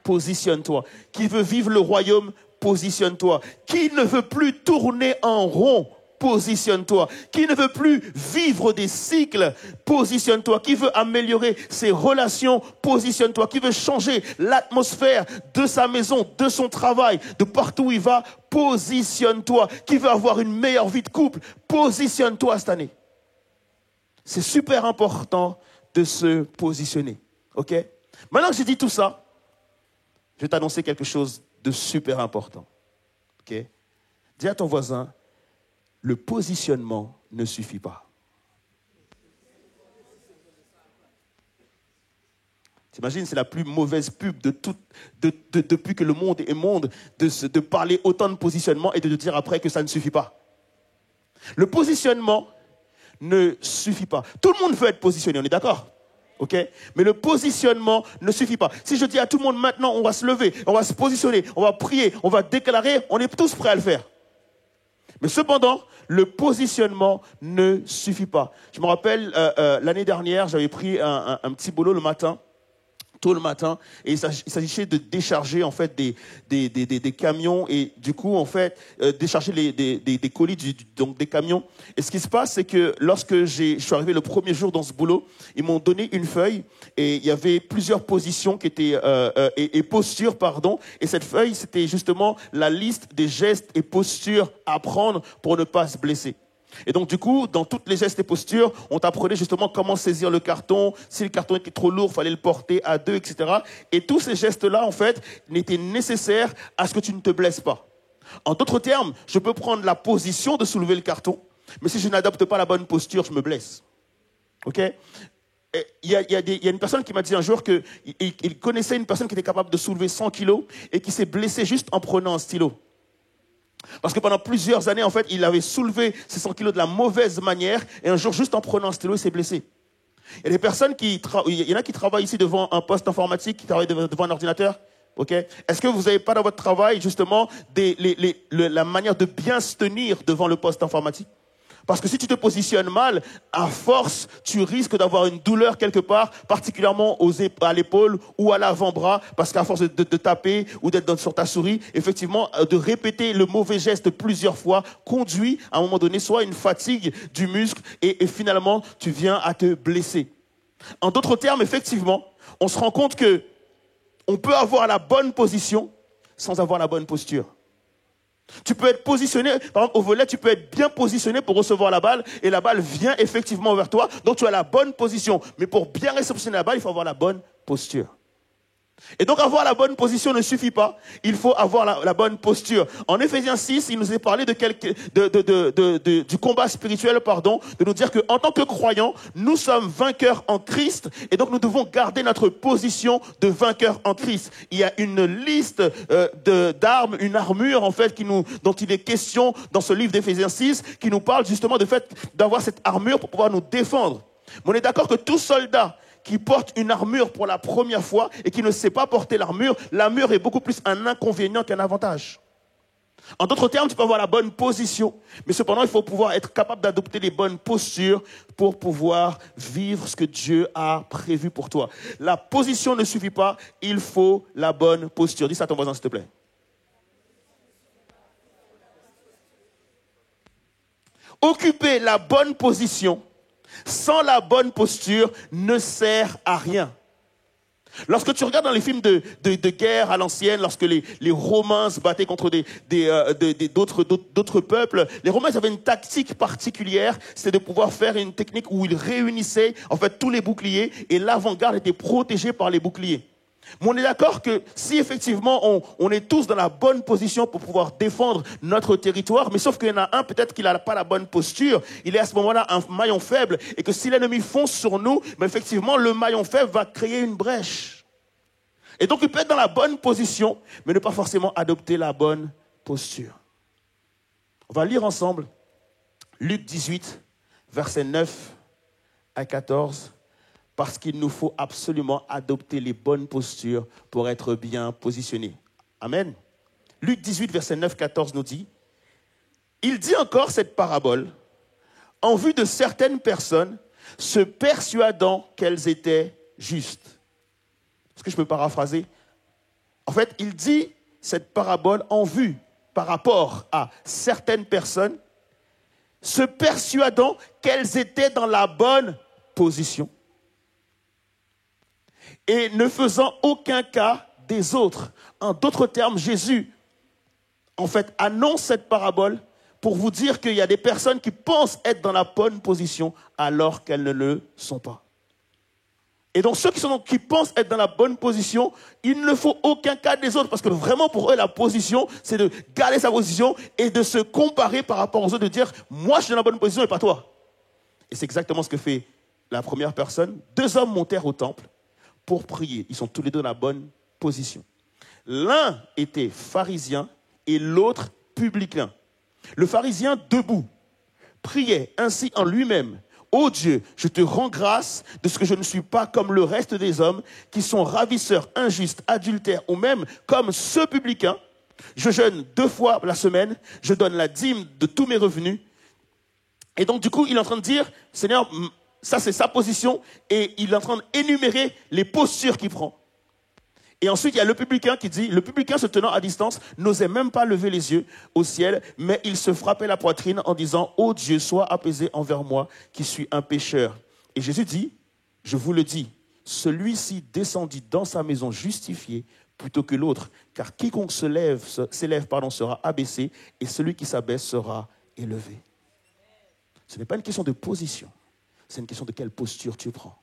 Speaker 4: Positionne-toi. Qui veut vivre le royaume? Positionne-toi. Qui ne veut plus tourner en rond? Positionne-toi. Qui ne veut plus vivre des cycles? Positionne-toi. Qui veut améliorer ses relations? Positionne-toi. Qui veut changer l'atmosphère de sa maison, de son travail, de partout où il va? Positionne-toi. Qui veut avoir une meilleure vie de couple? Positionne-toi cette année. C'est super important de se positionner. Ok? Maintenant que j'ai dit tout ça, je vais t'annoncer quelque chose de super important. Ok? Dis à ton voisin, le positionnement ne suffit pas. T'imagines, c'est la plus mauvaise pub depuis que le monde est monde, de parler autant de positionnement et de te dire après que ça ne suffit pas. Le positionnement ne suffit pas. Tout le monde veut être positionné, on est d'accord? Ok? Mais le positionnement ne suffit pas. Si je dis à tout le monde maintenant, on va se lever, on va se positionner, on va prier, on va déclarer, on est tous prêts à le faire. Mais cependant, le positionnement ne suffit pas. Je me rappelle, l'année dernière, j'avais pris un petit boulot le matin, tôt le matin, et il s'agissait de décharger en fait des camions et du coup en fait décharger des colis donc des camions. Et ce qui se passe, c'est que lorsque je suis arrivé le premier jour dans ce boulot, ils m'ont donné une feuille et il y avait plusieurs positions qui étaient et postures pardon. Et cette feuille, c'était justement la liste des gestes et postures à prendre pour ne pas se blesser. Et donc du coup, dans toutes les gestes et postures, on t'apprenait justement comment saisir le carton, si le carton était trop lourd, il fallait le porter à deux, etc. Et tous ces gestes-là, en fait, n'étaient nécessaires à ce que tu ne te blesses pas. En d'autres termes, je peux prendre la position de soulever le carton, mais si je n'adopte pas la bonne posture, je me blesse. Ok ? Il y a une personne qui m'a dit un jour qu'il connaissait une personne qui était capable de soulever 100 kilos et qui s'est blessée juste en prenant un stylo. Parce que pendant plusieurs années, en fait, il avait soulevé ces 100 kilos de la mauvaise manière et un jour, juste en prenant un stylo, il s'est blessé. Il y a des personnes il y en a qui travaillent ici devant un poste informatique, qui travaillent devant un ordinateur. Ok? Est-ce que vous n'avez pas dans votre travail, justement, la manière de bien se tenir devant le poste informatique? Parce que si tu te positionnes mal, à force, tu risques d'avoir une douleur quelque part, particulièrement à l'épaule ou à l'avant-bras, parce qu'à force de taper ou d'être sur ta souris, effectivement, de répéter le mauvais geste plusieurs fois conduit à un moment donné soit une fatigue du muscle et finalement, tu viens à te blesser. En d'autres termes, effectivement, on se rend compte que on peut avoir la bonne position sans avoir la bonne posture. Tu peux être positionné, par exemple au volet, tu peux être bien positionné pour recevoir la balle et la balle vient effectivement vers toi, donc tu as la bonne position. Mais pour bien réceptionner la balle, il faut avoir la bonne posture. Et donc avoir la bonne position ne suffit pas, il faut avoir la bonne posture. En Éphésiens 6, il nous est parlé du combat spirituel, de nous dire qu'en tant que croyants, nous sommes vainqueurs en Christ et donc nous devons garder notre position de vainqueurs en Christ. Il y a une liste d'armes, une armure en fait dont il est question dans ce livre d'Éphésiens 6 qui nous parle justement du fait d'avoir cette armure pour pouvoir nous défendre. Mais on est d'accord que tout soldat qui porte une armure pour la première fois et qui ne sait pas porter l'armure est beaucoup plus un inconvénient qu'un avantage. En d'autres termes, tu peux avoir la bonne position, mais cependant, il faut pouvoir être capable d'adopter les bonnes postures pour pouvoir vivre ce que Dieu a prévu pour toi. La position ne suffit pas, il faut la bonne posture. Dis ça à ton voisin, s'il te plaît. Occuper la bonne position sans la bonne posture ne sert à rien. Lorsque tu regardes dans les films de guerre à l'ancienne, lorsque les Romains se battaient contre d'autres peuples, les Romains avaient une tactique particulière, c'était de pouvoir faire une technique où ils réunissaient en fait tous les boucliers et l'avant-garde était protégée par les boucliers. Mais on est d'accord que si effectivement on est tous dans la bonne position pour pouvoir défendre notre territoire, mais sauf qu'il y en a un peut-être qu'il n'a pas la bonne posture, il est à ce moment-là un maillon faible et que si l'ennemi fonce sur nous, mais effectivement le maillon faible va créer une brèche. Et donc, il peut être dans la bonne position, mais ne pas forcément adopter la bonne posture. On va lire ensemble Luc 18, versets 9 à 14, parce qu'il nous faut absolument adopter les bonnes postures pour être bien positionnés. Amen. Luc 18, verset 9, 14 nous dit, « Il dit encore cette parabole en vue de certaines personnes se persuadant qu'elles étaient justes. » Est-ce que je peux paraphraser? En fait, il dit cette parabole en vue par rapport à certaines personnes se persuadant qu'elles étaient dans la bonne position et ne faisant aucun cas des autres. En d'autres termes, Jésus, en fait, annonce cette parabole pour vous dire qu'il y a des personnes qui pensent être dans la bonne position alors qu'elles ne le sont pas. Et donc ceux qui pensent être dans la bonne position, il ne faut aucun cas des autres, parce que vraiment pour eux la position, c'est de garder sa position et de se comparer par rapport aux autres, de dire moi je suis dans la bonne position et pas toi. Et c'est exactement ce que fait la première personne. 2 hommes montèrent au temple pour prier. Ils sont tous les deux dans la bonne position. L'un était pharisien et l'autre publicain. Le pharisien debout priait ainsi en lui-même. Ô Dieu, je te rends grâce de ce que je ne suis pas comme le reste des hommes qui sont ravisseurs, injustes, adultères ou même comme ce publicain. Je jeûne 2 fois la semaine, je donne la dîme de tous mes revenus. Et donc du coup, il est en train de dire, Seigneur, ça c'est sa position et il est en train d'énumérer les postures qu'il prend. Et ensuite, il y a le publicain qui dit, le publicain se tenant à distance n'osait même pas lever les yeux au ciel, mais il se frappait la poitrine en disant, ô Dieu, sois apaisé envers moi qui suis un pécheur. Et Jésus dit, je vous le dis, celui-ci descendit dans sa maison justifié plutôt que l'autre, car quiconque s'élève sera abaissé et celui qui s'abaisse sera élevé. Ce n'est pas une question de position, c'est une question de quelle posture tu prends.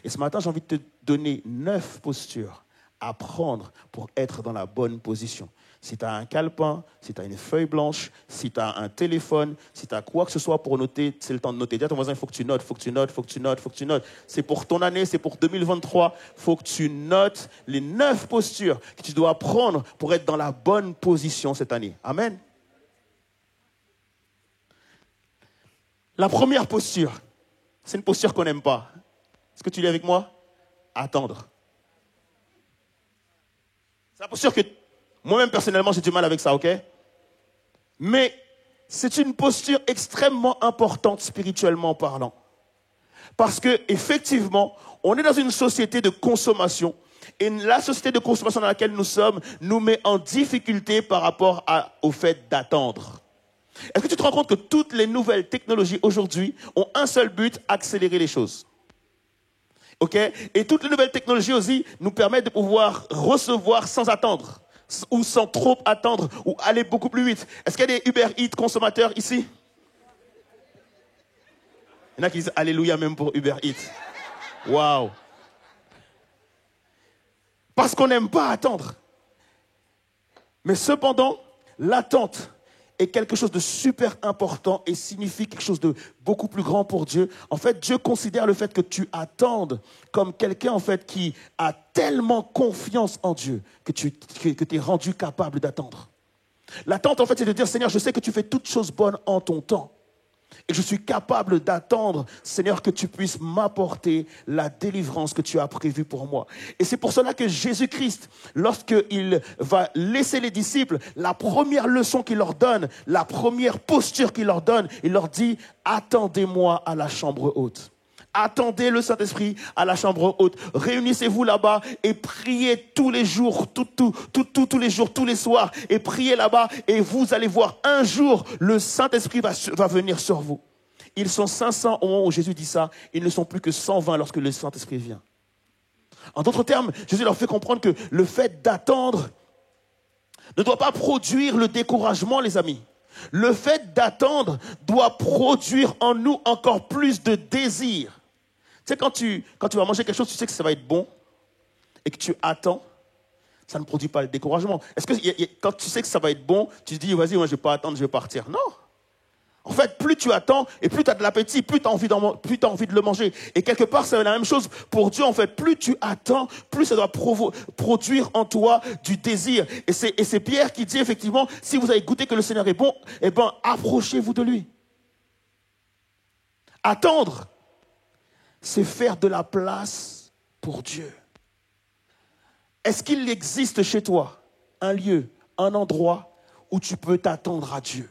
Speaker 4: Et ce matin, j'ai envie de te donner 9 postures à prendre pour être dans la bonne position. Si tu as un calepin, si tu as une feuille blanche, si tu as un téléphone, si tu as quoi que ce soit pour noter, c'est le temps de noter. Dis à ton voisin, il faut que tu notes, il faut que tu notes, il faut que tu notes, il faut que tu notes. C'est pour ton année, c'est pour 2023. Il faut que tu notes les 9 postures que tu dois prendre pour être dans la bonne position cette année. Amen. La première posture, c'est une posture qu'on n'aime pas. Est-ce que tu lis avec moi? Attendre. C'est la posture que moi-même personnellement j'ai du mal avec ça, ok? Mais c'est une posture extrêmement importante spirituellement parlant. Parce que effectivement, on est dans une société de consommation et la société de consommation dans laquelle nous sommes nous met en difficulté par rapport au fait d'attendre. Est-ce que tu te rends compte que toutes les nouvelles technologies aujourd'hui ont un seul but, accélérer les choses? Ok? Et toutes les nouvelles technologies aussi nous permettent de pouvoir recevoir sans attendre, ou sans trop attendre, ou aller beaucoup plus vite. Est-ce qu'il y a des Uber Eats consommateurs ici? Il y en a qui disent Alléluia même pour Uber Eats. Waouh! Parce qu'on n'aime pas attendre. Mais cependant, l'attente est quelque chose de super important et signifie quelque chose de beaucoup plus grand pour Dieu. En fait, Dieu considère le fait que tu attendes comme quelqu'un en fait qui a tellement confiance en Dieu que tu es rendu capable d'attendre. L'attente en fait c'est de dire Seigneur, je sais que tu fais toutes choses bonnes en ton temps. Et je suis capable d'attendre, Seigneur, que tu puisses m'apporter la délivrance que tu as prévue pour moi. Et c'est pour cela que Jésus-Christ, lorsqu'il va laisser les disciples, la première leçon qu'il leur donne, la première posture qu'il leur donne, il leur dit « Attendez-moi à la chambre haute ». Attendez le Saint-Esprit à la chambre haute. Réunissez-vous là-bas et priez tous les jours, tous les jours, tous les soirs. Et priez là-bas et vous allez voir, un jour, le Saint-Esprit va venir sur vous. Ils sont 500 au moment où Jésus dit ça. Ils ne sont plus que 120 lorsque le Saint-Esprit vient. En d'autres termes, Jésus leur fait comprendre que le fait d'attendre ne doit pas produire le découragement, les amis. Le fait d'attendre doit produire en nous encore plus de désir. Tu sais, quand tu vas manger quelque chose, tu sais que ça va être bon et que tu attends, ça ne produit pas le découragement. Est-ce que quand tu sais que ça va être bon, tu te dis, vas-y, moi je ne vais pas attendre, je vais partir? Non. En fait, plus tu attends et plus tu as de l'appétit, plus tu as envie de le manger. Et quelque part, c'est la même chose pour Dieu. En fait, plus tu attends, plus ça doit produire en toi du désir. Et c'est Pierre qui dit effectivement, si vous avez goûté que le Seigneur est bon, eh ben, approchez-vous de lui. Attendre, c'est faire de la place pour Dieu. Est-ce qu'il existe chez toi un lieu, un endroit où tu peux t'attendre à Dieu?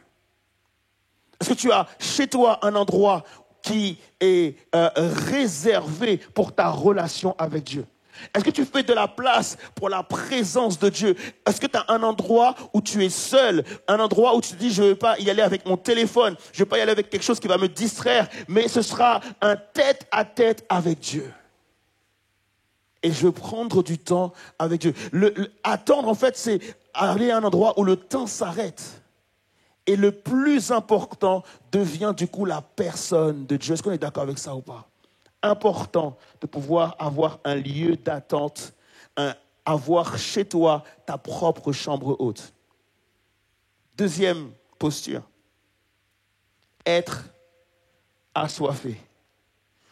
Speaker 4: Est-ce que tu as chez toi un endroit qui est réservé pour ta relation avec Dieu? Est-ce que tu fais de la place pour la présence de Dieu? Est-ce que tu as un endroit où tu es seul? Un endroit où tu te dis, je ne vais pas y aller avec mon téléphone, je ne vais pas y aller avec quelque chose qui va me distraire, mais ce sera un tête-à-tête avec Dieu. Et je veux prendre du temps avec Dieu. Attendre, en fait, c'est aller à un endroit où le temps s'arrête. Et le plus important devient du coup la personne de Dieu. Est-ce qu'on est d'accord avec ça ou pas? Important de pouvoir avoir un lieu d'attente, avoir chez toi ta propre chambre haute. Deuxième posture, être assoiffé.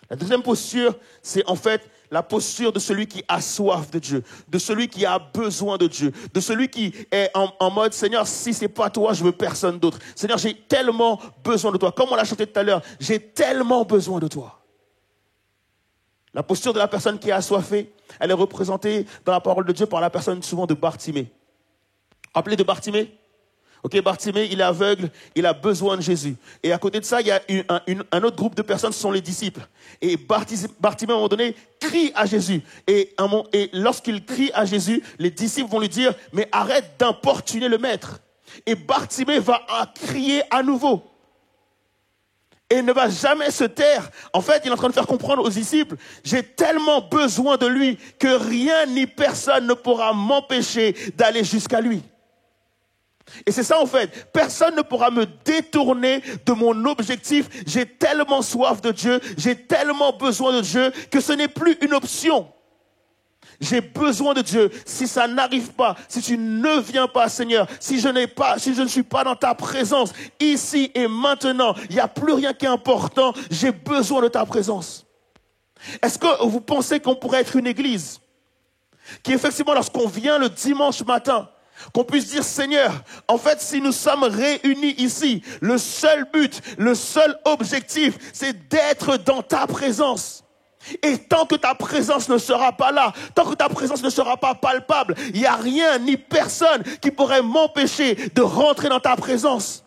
Speaker 4: La deuxième posture, c'est en fait la posture de celui qui a soif de Dieu, de celui qui a besoin de Dieu, de celui qui est en mode, Seigneur, si c'est pas toi, je veux personne d'autre. Seigneur, j'ai tellement besoin de toi. Comme on l'a chanté tout à l'heure, j'ai tellement besoin de toi. La posture de la personne qui est assoiffée, elle est représentée dans la parole de Dieu par la personne souvent de Bartimée. Rappelez de Bartimée? Ok, Bartimée, il est aveugle, il a besoin de Jésus. Et à côté de ça, il y a un autre groupe de personnes, ce sont les disciples. Et Bartimée, à un moment donné, crie à Jésus. Et lorsqu'il crie à Jésus, les disciples vont lui dire, mais arrête d'importuner le maître. Et Bartimée va crier à nouveau. Et il ne va jamais se taire. En fait, il est en train de faire comprendre aux disciples, j'ai tellement besoin de lui que rien ni personne ne pourra m'empêcher d'aller jusqu'à lui. Et c'est ça en fait, personne ne pourra me détourner de mon objectif. J'ai tellement soif de Dieu, j'ai tellement besoin de Dieu que ce n'est plus une option. J'ai besoin de Dieu. Si ça n'arrive pas, si tu ne viens pas, Seigneur, si je ne suis pas dans ta présence, ici et maintenant, il n'y a plus rien qui est important, j'ai besoin de ta présence. Est-ce que vous pensez qu'on pourrait être une église qui effectivement, lorsqu'on vient le dimanche matin, qu'on puisse dire, Seigneur, en fait, si nous sommes réunis ici, le seul but, le seul objectif, c'est d'être dans ta présence. Et tant que ta présence ne sera pas là, tant que ta présence ne sera pas palpable, il n'y a rien ni personne qui pourrait m'empêcher de rentrer dans ta présence.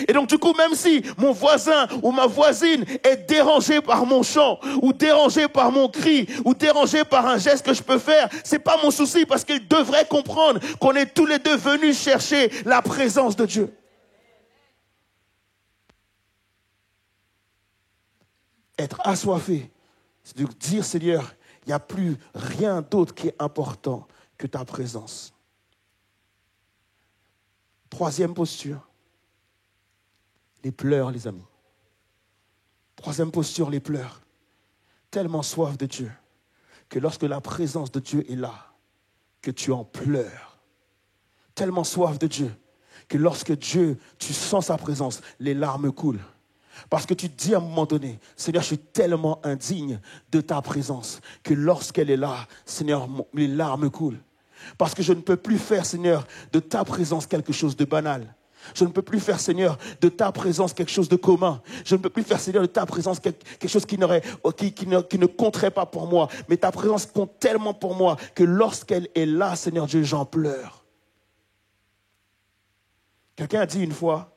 Speaker 4: Et donc du coup, même si mon voisin ou ma voisine est dérangé par mon chant, ou dérangé par mon cri, ou dérangé par un geste que je peux faire, c'est pas mon souci parce qu'il devrait comprendre qu'on est tous les deux venus chercher la présence de Dieu. Être assoiffé, c'est de dire, Seigneur, il n'y a plus rien d'autre qui est important que ta présence. Troisième posture. Les pleurs, les amis. Troisième posture, les pleurs. Tellement soif de Dieu que lorsque la présence de Dieu est là, que tu en pleures. Tellement soif de Dieu que lorsque tu sens sa présence, les larmes coulent. Parce que tu te dis à un moment donné, Seigneur, je suis tellement indigne de ta présence que lorsqu'elle est là, Seigneur, les larmes coulent. Parce que je ne peux plus faire, Seigneur, de ta présence quelque chose de banal. Je ne peux plus faire, Seigneur, de ta présence quelque chose de commun. Je ne peux plus faire, Seigneur, de ta présence quelque chose qui ne compterait pas pour moi. Mais ta présence compte tellement pour moi que lorsqu'elle est là, Seigneur Dieu, j'en pleure. Quelqu'un a dit une fois,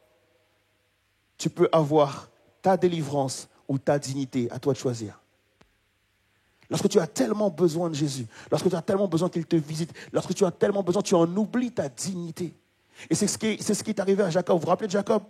Speaker 4: tu peux avoir ta délivrance ou ta dignité, à toi de choisir. Lorsque tu as tellement besoin de Jésus, lorsque tu as tellement besoin qu'il te visite, lorsque tu as tellement besoin, tu en oublies ta dignité. Et c'est ce qui est arrivé à Jacob. Vous vous rappelez de Jacob?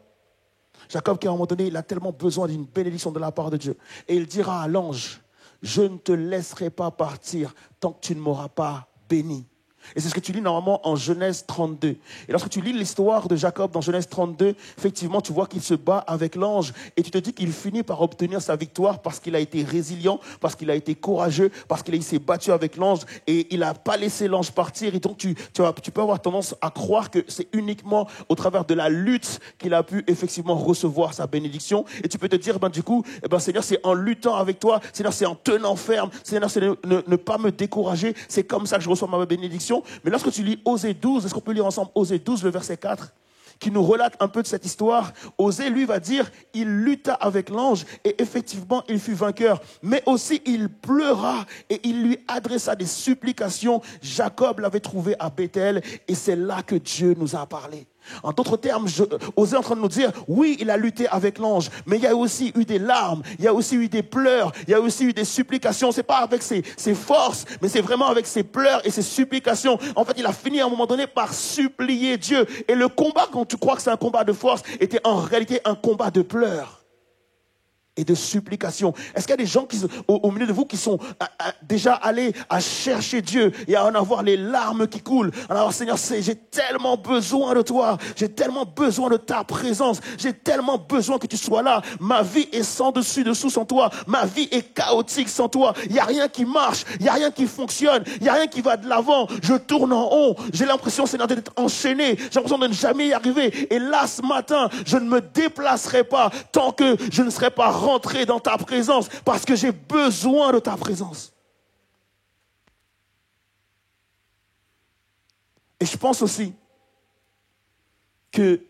Speaker 4: Jacob qui à un moment donné, il a tellement besoin d'une bénédiction de la part de Dieu. Et il dira à l'ange, je ne te laisserai pas partir tant que tu ne m'auras pas béni. Et c'est ce que tu lis normalement en Genèse 32. Et lorsque tu lis l'histoire de Jacob dans Genèse 32, effectivement, tu vois qu'il se bat avec l'ange. Et tu te dis qu'il finit par obtenir sa victoire parce qu'il a été résilient, parce qu'il a été courageux, parce qu'il s'est battu avec l'ange. Et il n'a pas laissé l'ange partir. Et donc, tu peux avoir tendance à croire que c'est uniquement au travers de la lutte qu'il a pu effectivement recevoir sa bénédiction. Et tu peux te dire, du coup, Seigneur, c'est en luttant avec toi. Seigneur, c'est en tenant ferme. Seigneur, c'est ne pas me décourager. C'est comme ça que je reçois ma bénédiction. Mais lorsque tu lis Osée 12, est-ce qu'on peut lire ensemble Osée 12, le verset 4, qui nous relate un peu de cette histoire? Osée, lui, va dire, il lutta avec l'ange et effectivement, il fut vainqueur. Mais aussi, il pleura et il lui adressa des supplications. Jacob l'avait trouvé à Bethel et c'est là que Dieu nous a parlé. En d'autres termes, Osée est en train de nous dire, oui, il a lutté avec l'ange, mais il y a aussi eu des larmes, il y a aussi eu des pleurs, il y a aussi eu des supplications. C'est pas avec ses forces, mais c'est vraiment avec ses pleurs et ses supplications. En fait, il a fini à un moment donné par supplier Dieu. Et le combat, quand tu crois que c'est un combat de force, était en réalité un combat de pleurs et de supplication. Est-ce qu'il y a des gens au milieu de vous qui sont déjà allés à chercher Dieu et à en avoir les larmes qui coulent? Alors Seigneur, j'ai tellement besoin de toi, j'ai tellement besoin de ta présence, j'ai tellement besoin que tu sois là. Ma vie est sans dessus dessous sans toi, ma vie est chaotique sans toi. Il n'y a rien qui marche, il n'y a rien qui fonctionne, il n'y a rien qui va de l'avant. Je tourne en rond, j'ai l'impression, Seigneur, d'être enchaîné, j'ai l'impression de ne jamais y arriver. Et là, ce matin, je ne me déplacerai pas tant que je ne serai pas rentrer dans ta présence parce que j'ai besoin de ta présence. Et je pense aussi que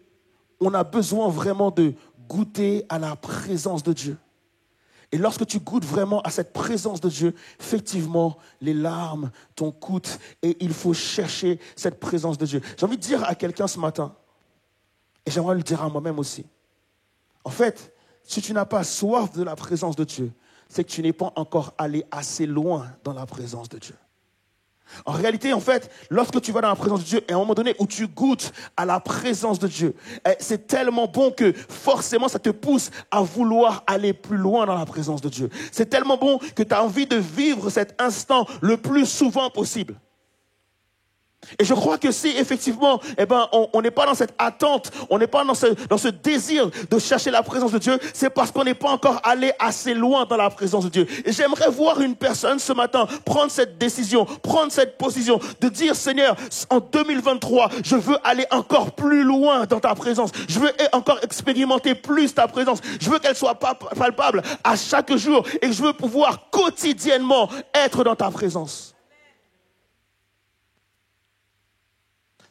Speaker 4: on a besoin vraiment de goûter à la présence de Dieu. Et lorsque tu goûtes vraiment à cette présence de Dieu, effectivement, les larmes t'en coûtent et il faut chercher cette présence de Dieu. J'ai envie de dire à quelqu'un ce matin, et j'aimerais le dire à moi-même aussi, en fait, si tu n'as pas soif de la présence de Dieu, c'est que tu n'es pas encore allé assez loin dans la présence de Dieu. En réalité, en fait, lorsque tu vas dans la présence de Dieu, et à un moment donné où tu goûtes à la présence de Dieu, c'est tellement bon que forcément ça te pousse à vouloir aller plus loin dans la présence de Dieu. C'est tellement bon que tu as envie de vivre cet instant le plus souvent possible. Et je crois que si effectivement, on n'est pas dans cette attente, on n'est pas dans ce désir de chercher la présence de Dieu, c'est parce qu'on n'est pas encore allé assez loin dans la présence de Dieu. Et j'aimerais voir une personne ce matin prendre cette décision, prendre cette position, de dire, Seigneur, en 2023, je veux aller encore plus loin dans ta présence. Je veux encore expérimenter plus ta présence. Je veux qu'elle soit palpable à chaque jour et que je veux pouvoir quotidiennement être dans ta présence.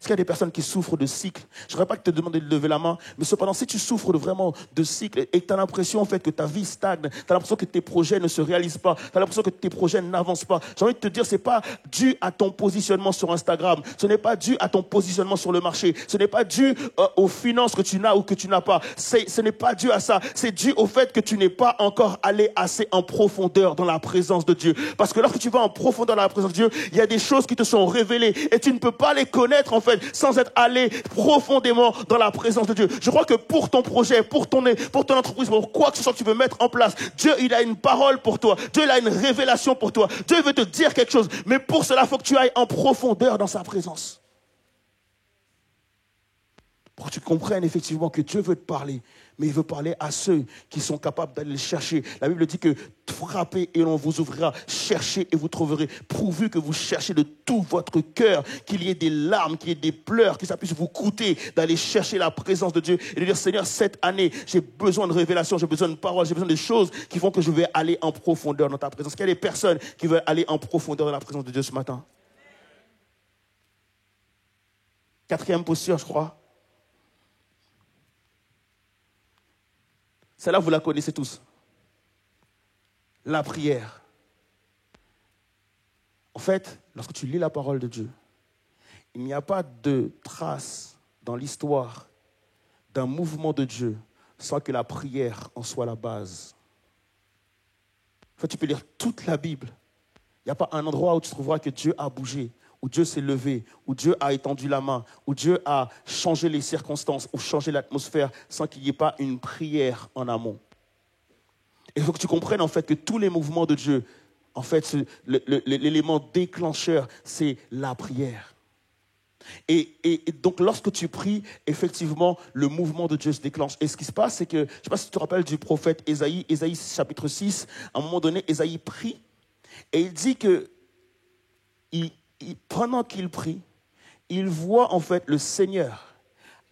Speaker 4: Est-ce qu'il y a des personnes qui souffrent de cycles? Je ne voudrais pas te demander de lever la main, mais cependant, si tu souffres vraiment de cycles et que tu as l'impression en fait, que ta vie stagne, tu as l'impression que tes projets ne se réalisent pas, tu as l'impression que tes projets n'avancent pas, j'ai envie de te dire, ce n'est pas dû à ton positionnement sur Instagram, ce n'est pas dû à ton positionnement sur le marché, ce n'est pas dû aux finances que tu n'as ou que tu n'as pas, ce n'est pas dû à ça, c'est dû au fait que tu n'es pas encore allé assez en profondeur dans la présence de Dieu. Parce que lorsque tu vas en profondeur dans la présence de Dieu, il y a des choses qui te sont révélées et tu ne peux pas les connaître en fait sans être allé profondément dans la présence de Dieu. Je crois que pour ton projet, pour ton entreprise, pour quoi que ce soit que tu veux mettre en place, Dieu, il a une parole pour toi. Dieu, il a une révélation pour toi. Dieu veut te dire quelque chose. Mais pour cela, il faut que tu ailles en profondeur dans sa présence. Pour que tu comprennes effectivement que Dieu veut te parler. Mais il veut parler à ceux qui sont capables d'aller le chercher. La Bible dit que frappez et l'on vous ouvrira, cherchez et vous trouverez, pourvu que vous cherchez de tout votre cœur, qu'il y ait des larmes, qu'il y ait des pleurs, que ça puisse vous coûter d'aller chercher la présence de Dieu et de dire, Seigneur, cette année, j'ai besoin de révélation, j'ai besoin de paroles, j'ai besoin de choses qui font que je vais aller en profondeur dans ta présence. Est-ce qu'il y a des personnes qui veulent aller en profondeur dans la présence de Dieu ce matin? Quatrième posture, je crois. Celle-là, vous la connaissez tous. La prière. En fait, lorsque tu lis la parole de Dieu, il n'y a pas de trace dans l'histoire d'un mouvement de Dieu sans que la prière en soit la base. En fait, tu peux lire toute la Bible. Il n'y a pas un endroit où tu trouveras que Dieu a bougé, où Dieu s'est levé, où Dieu a étendu la main, où Dieu a changé les circonstances, ou changé l'atmosphère, sans qu'il n'y ait pas une prière en amont. Et il faut que tu comprennes en fait que tous les mouvements de Dieu en fait, l'élément déclencheur, c'est la prière. Et donc, lorsque tu pries, effectivement, le mouvement de Dieu se déclenche. Et ce qui se passe, c'est que, je ne sais pas si tu te rappelles du prophète Ésaïe, Ésaïe chapitre 6, à un moment donné, Ésaïe prie, et il dit que, pendant qu'il prie, il voit en fait le Seigneur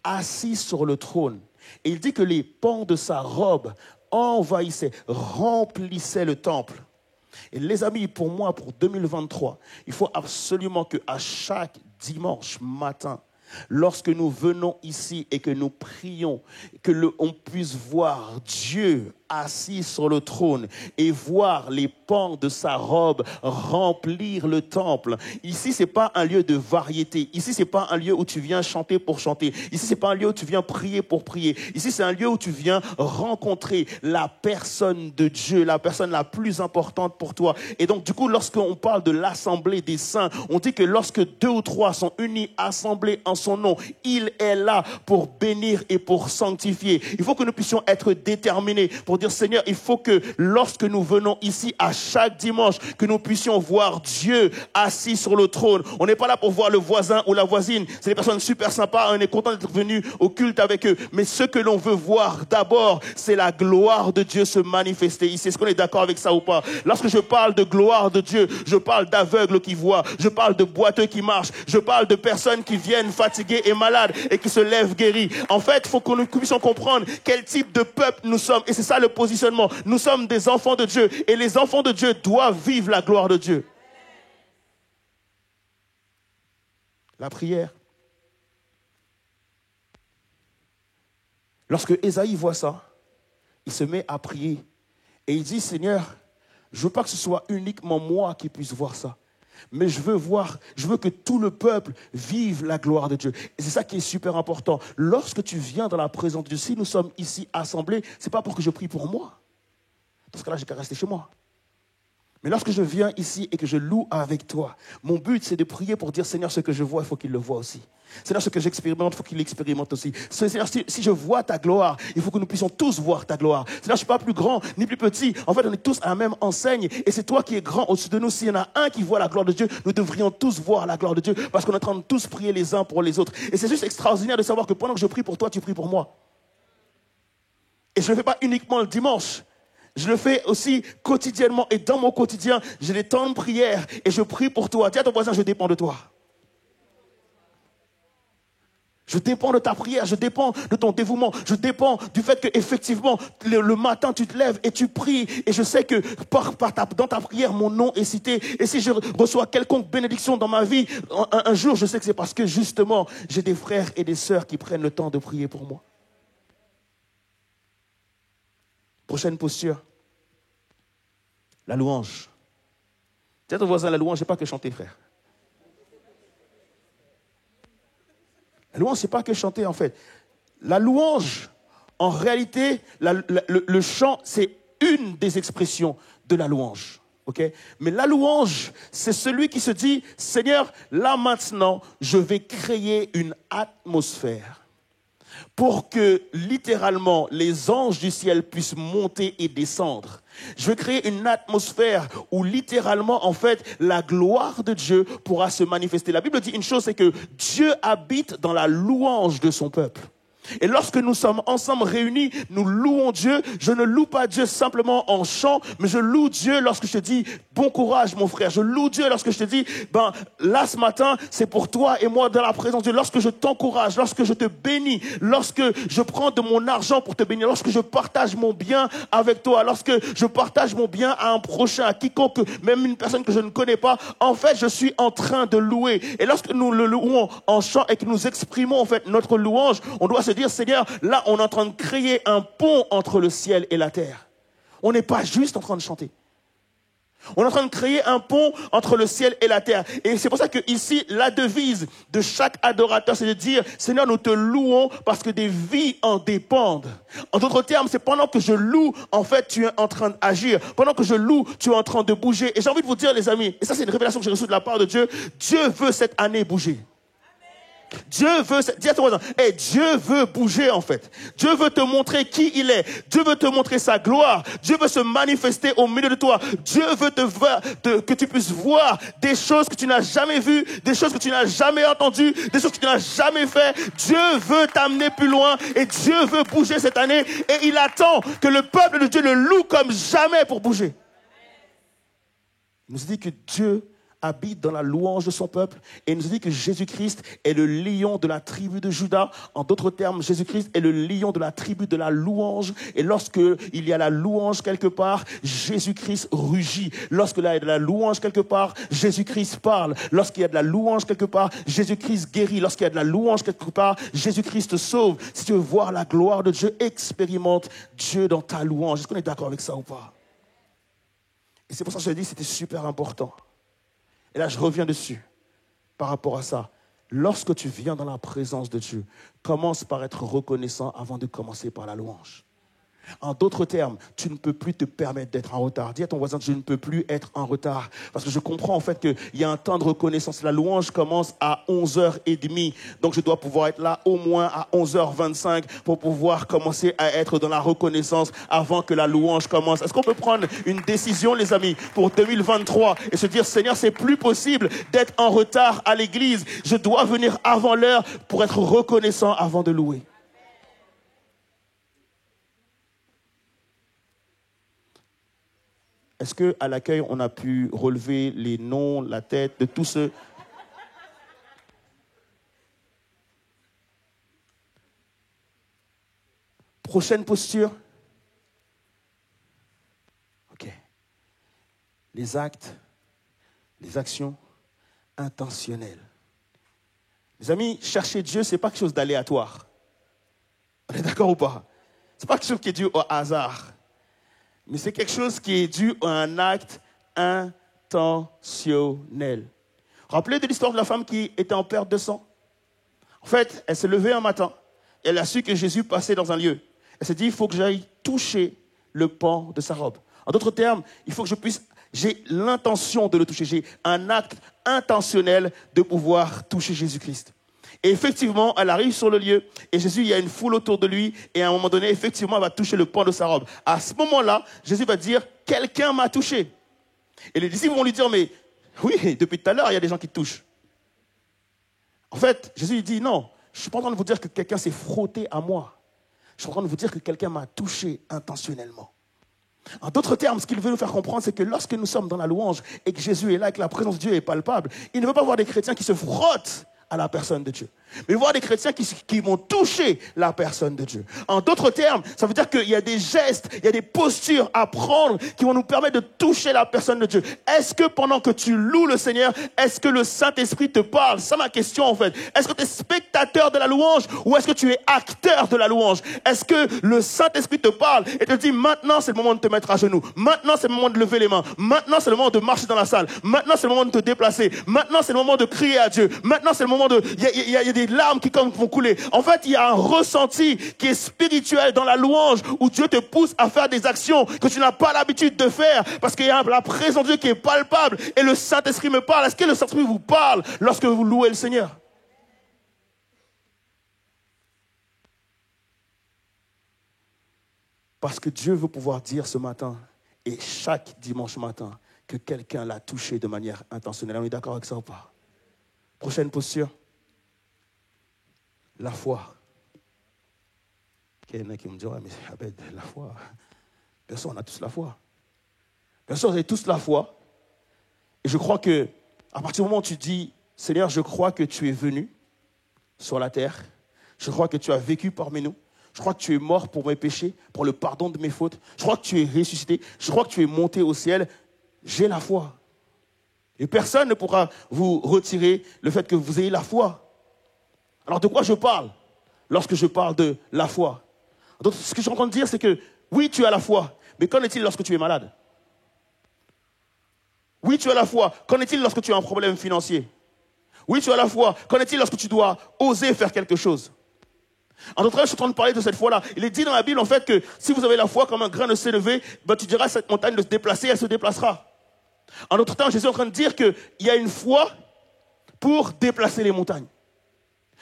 Speaker 4: assis sur le trône. Et il dit que les pans de sa robe envahissaient, remplissaient le temple. Et les amis, pour moi, pour 2023, il faut absolument qu'à chaque dimanche matin, lorsque nous venons ici et que nous prions, on puisse voir Dieu assis sur le trône et voir les pans de sa robe remplir le temple. Ici, c'est pas un lieu de variété. Ici, c'est pas un lieu où tu viens chanter pour chanter. Ici, c'est pas un lieu où tu viens prier pour prier. Ici, c'est un lieu où tu viens rencontrer la personne de Dieu, la personne la plus importante pour toi. Et donc, du coup, lorsqu'on parle de l'assemblée des saints, on dit que lorsque 2 ou 3 sont unis, assemblés en son nom, il est là pour bénir et pour sanctifier. Il faut que nous puissions être déterminés pour dire, Seigneur, il faut que lorsque nous venons ici à chaque dimanche, que nous puissions voir Dieu assis sur le trône. On n'est pas là pour voir le voisin ou la voisine. C'est des personnes super sympas. On est content d'être venus au culte avec eux. Mais ce que l'on veut voir d'abord, c'est la gloire de Dieu se manifester ici. Est-ce qu'on est d'accord avec ça ou pas? Lorsque je parle de gloire de Dieu, je parle d'aveugles qui voient. Je parle de boiteux qui marchent. Je parle de personnes qui viennent fatiguées et malades et qui se lèvent guéries. En fait, il faut que nous puissions comprendre quel type de peuple nous sommes. Et c'est ça le positionnement. Nous sommes des enfants de Dieu. Et les enfants de Dieu doivent vivre la gloire de Dieu. La prière. Lorsque Ésaïe voit ça, il se met à prier. Et il dit, Seigneur, je ne veux pas que ce soit uniquement moi qui puisse voir ça. Mais je veux que tout le peuple vive la gloire de Dieu. Et c'est ça qui est super important. Lorsque tu viens dans la présence de Dieu, si nous sommes ici assemblés, ce n'est pas pour que je prie pour moi. Dans ce cas-là, j'ai qu'à rester chez moi. Mais lorsque je viens ici et que je loue avec toi, mon but, c'est de prier pour dire, Seigneur, ce que je vois, il faut qu'il le voie aussi. Seigneur, ce que j'expérimente, il faut qu'il l'expérimente aussi. Seigneur, si je vois ta gloire, il faut que nous puissions tous voir ta gloire. Seigneur, je ne suis pas plus grand ni plus petit. En fait, on est tous à la même enseigne. Et c'est toi qui es grand au-dessus de nous. S'il y en a un qui voit la gloire de Dieu, nous devrions tous voir la gloire de Dieu. Parce qu'on est en train de tous prier les uns pour les autres. Et c'est juste extraordinaire de savoir que pendant que je prie pour toi, tu pries pour moi. Et je ne le fais pas uniquement le dimanche. Je le fais aussi quotidiennement. Et dans mon quotidien, j'ai des temps de prière. Et je prie pour toi. Dis à ton voisin, je dépends de toi. Je dépends de ta prière, je dépends de ton dévouement, je dépends du fait qu'effectivement, le matin, tu te lèves et tu pries. Et je sais que dans ta prière, mon nom est cité. Et si je reçois quelconque bénédiction dans ma vie, un jour, je sais que c'est parce que justement, j'ai des frères et des sœurs qui prennent le temps de prier pour moi. Prochaine posture, la louange. Dis à ton voisin, la louange, c'est pas que chanter, frère. La louange, ce n'est pas que chanter, en fait. La louange, en réalité, le chant, c'est une des expressions de la louange. Okay? Mais la louange, c'est celui qui se dit, Seigneur, là maintenant, je vais créer une atmosphère pour que, littéralement, les anges du ciel puissent monter et descendre. Je vais créer une atmosphère où, littéralement, en fait, la gloire de Dieu pourra se manifester. La Bible dit une chose, c'est que Dieu habite dans la louange de son peuple. Et lorsque nous sommes ensemble réunis, nous louons Dieu. Je ne loue pas Dieu simplement en chant, mais je loue Dieu lorsque je te dis bon courage mon frère. Je loue Dieu lorsque je te dis là ce matin c'est pour toi et moi dans la présence de Dieu. Lorsque je t'encourage, lorsque je te bénis, lorsque je prends de mon argent pour te bénir, lorsque je partage mon bien avec toi, lorsque je partage mon bien à un prochain, à quiconque, même une personne que je ne connais pas, en fait je suis en train de louer. Et lorsque nous le louons en chant et que nous exprimons en fait notre louange, on doit se dire Seigneur, là on est en train de créer un pont entre le ciel et la terre. On n'est pas juste en train de chanter. On est en train de créer un pont entre le ciel et la terre. Et c'est pour ça que ici, la devise de chaque adorateur, c'est de dire, Seigneur, nous te louons parce que des vies en dépendent. En d'autres termes, c'est pendant que je loue, en fait, tu es en train d'agir. Pendant que je loue, tu es en train de bouger. Et j'ai envie de vous dire, les amis, et ça c'est une révélation que j'ai reçue de la part de Dieu, Dieu veut cette année bouger. Dieu veut, dis à ton voisin, hey, Dieu veut bouger en fait. Dieu veut te montrer qui il est. Dieu veut te montrer sa gloire. Dieu veut se manifester au milieu de toi. Dieu veut que tu puisses voir des choses que tu n'as jamais vues, des choses que tu n'as jamais entendues, des choses que tu n'as jamais fait. Dieu veut t'amener plus loin et Dieu veut bouger cette année et il attend que le peuple de Dieu le loue comme jamais pour bouger. Il nous dit que Dieu habite dans la louange de son peuple et il nous dit que Jésus-Christ est le lion de la tribu de Juda. En d'autres termes, Jésus-Christ est le lion de la tribu de la louange et lorsque il y a la louange quelque part, Jésus-Christ rugit. Lorsqu'il y a de la louange quelque part, Jésus-Christ parle. Lorsqu'il y a de la louange quelque part, Jésus-Christ guérit. Lorsqu'il y a de la louange quelque part, Jésus-Christ sauve. Si tu veux voir la gloire de Dieu, expérimente Dieu dans ta louange. Est-ce qu'on est d'accord avec ça ou pas? Et c'est pour ça que je dis que c'était super important. Et là, je reviens dessus par rapport à ça. Lorsque tu viens dans la présence de Dieu, commence par être reconnaissant avant de commencer par la louange. En d'autres termes, tu ne peux plus te permettre d'être en retard. Dis à ton voisin, je ne peux plus être en retard. Parce que je comprends en fait qu'il y a un temps de reconnaissance. La louange commence à 11h30. Donc je dois pouvoir être là au moins à 11h25 pour pouvoir commencer à être dans la reconnaissance avant que la louange commence. Est-ce qu'on peut prendre une décision, les amis, pour 2023 et se dire, Seigneur, c'est plus possible d'être en retard à l'église. Je dois venir avant l'heure pour être reconnaissant avant de louer. Est-ce qu'à l'accueil, on a pu relever les noms, la tête de tous ceux... Prochaine posture. OK. Les actes, les actions intentionnelles. Les amis, chercher Dieu, ce n'est pas quelque chose d'aléatoire. On est d'accord ou pas? Ce n'est pas quelque chose qui est dû au hasard. Mais c'est quelque chose qui est dû à un acte intentionnel. Rappelez de l'histoire de la femme qui était en perte de sang. En fait, elle s'est levée un matin. Et elle a su que Jésus passait dans un lieu. Elle s'est dit, il faut que j'aille toucher le pan de sa robe. En d'autres termes, il faut que j'ai l'intention de le toucher. J'ai un acte intentionnel de pouvoir toucher Jésus-Christ. Et effectivement, elle arrive sur le lieu et Jésus, il y a une foule autour de lui et à un moment donné, effectivement, elle va toucher le pan de sa robe. À ce moment-là, Jésus va dire, quelqu'un m'a touché. Et les disciples vont lui dire, mais oui, depuis tout à l'heure, il y a des gens qui te touchent. En fait, Jésus il dit, non, je ne suis pas en train de vous dire que quelqu'un s'est frotté à moi. Je suis en train de vous dire que quelqu'un m'a touché intentionnellement. En d'autres termes, ce qu'il veut nous faire comprendre, c'est que lorsque nous sommes dans la louange et que Jésus est là et que la présence de Dieu est palpable, il ne veut pas voir des chrétiens qui se frottent à la personne de Dieu. Mais voir des chrétiens qui vont toucher la personne de Dieu. En d'autres termes, ça veut dire qu'il y a des gestes, il y a des postures à prendre qui vont nous permettre de toucher la personne de Dieu. Est-ce que pendant que tu loues le Seigneur, est-ce que le Saint-Esprit te parle? C'est ma question en fait. Est-ce que tu es spectateur de la louange ou est-ce que tu es acteur de la louange? Est-ce que le Saint-Esprit te parle et te dit maintenant c'est le moment de te mettre à genoux. Maintenant c'est le moment de lever les mains. Maintenant c'est le moment de marcher dans la salle. Maintenant c'est le moment de te déplacer. Maintenant c'est le moment de crier à Dieu. Maintenant c'est le moment de... Il y a des larmes qui vont couler. En fait, il y a un ressenti qui est spirituel dans la louange où Dieu te pousse à faire des actions que tu n'as pas l'habitude de faire parce qu'il y a la présence de Dieu qui est palpable et le Saint-Esprit me parle. Est-ce que le Saint-Esprit vous parle lorsque vous louez le Seigneur? Parce que Dieu veut pouvoir dire ce matin et chaque dimanche matin que quelqu'un l'a touché de manière intentionnelle. On est d'accord avec ça ou pas? Prochaine posture. La foi. Il y en a qui me diront, mais Abed, la foi. Bien sûr, on a tous la foi. Bien sûr, vous avez tous la foi. Et je crois que, à partir du moment où tu dis, Seigneur, je crois que tu es venu sur la terre. Je crois que tu as vécu parmi nous. Je crois que tu es mort pour mes péchés, pour le pardon de mes fautes. Je crois que tu es ressuscité. Je crois que tu es monté au ciel. J'ai la foi. Et personne ne pourra vous retirer le fait que vous ayez la foi. Alors de quoi je parle lorsque je parle de la foi? Donc, ce que je suis en train de dire, c'est que oui, tu as la foi, mais qu'en est-il lorsque tu es malade? Oui, tu as la foi, qu'en est-il lorsque tu as un problème financier? Oui, tu as la foi, qu'en est-il lorsque tu dois oser faire quelque chose? En d'autres termes, je suis en train de parler de cette foi-là. Il est dit dans la Bible, en fait, que si vous avez la foi comme un grain de s'élever, ben, tu diras à cette montagne de se déplacer, elle se déplacera. En d'autres temps, Jésus est en train de dire qu'il y a une foi pour déplacer les montagnes.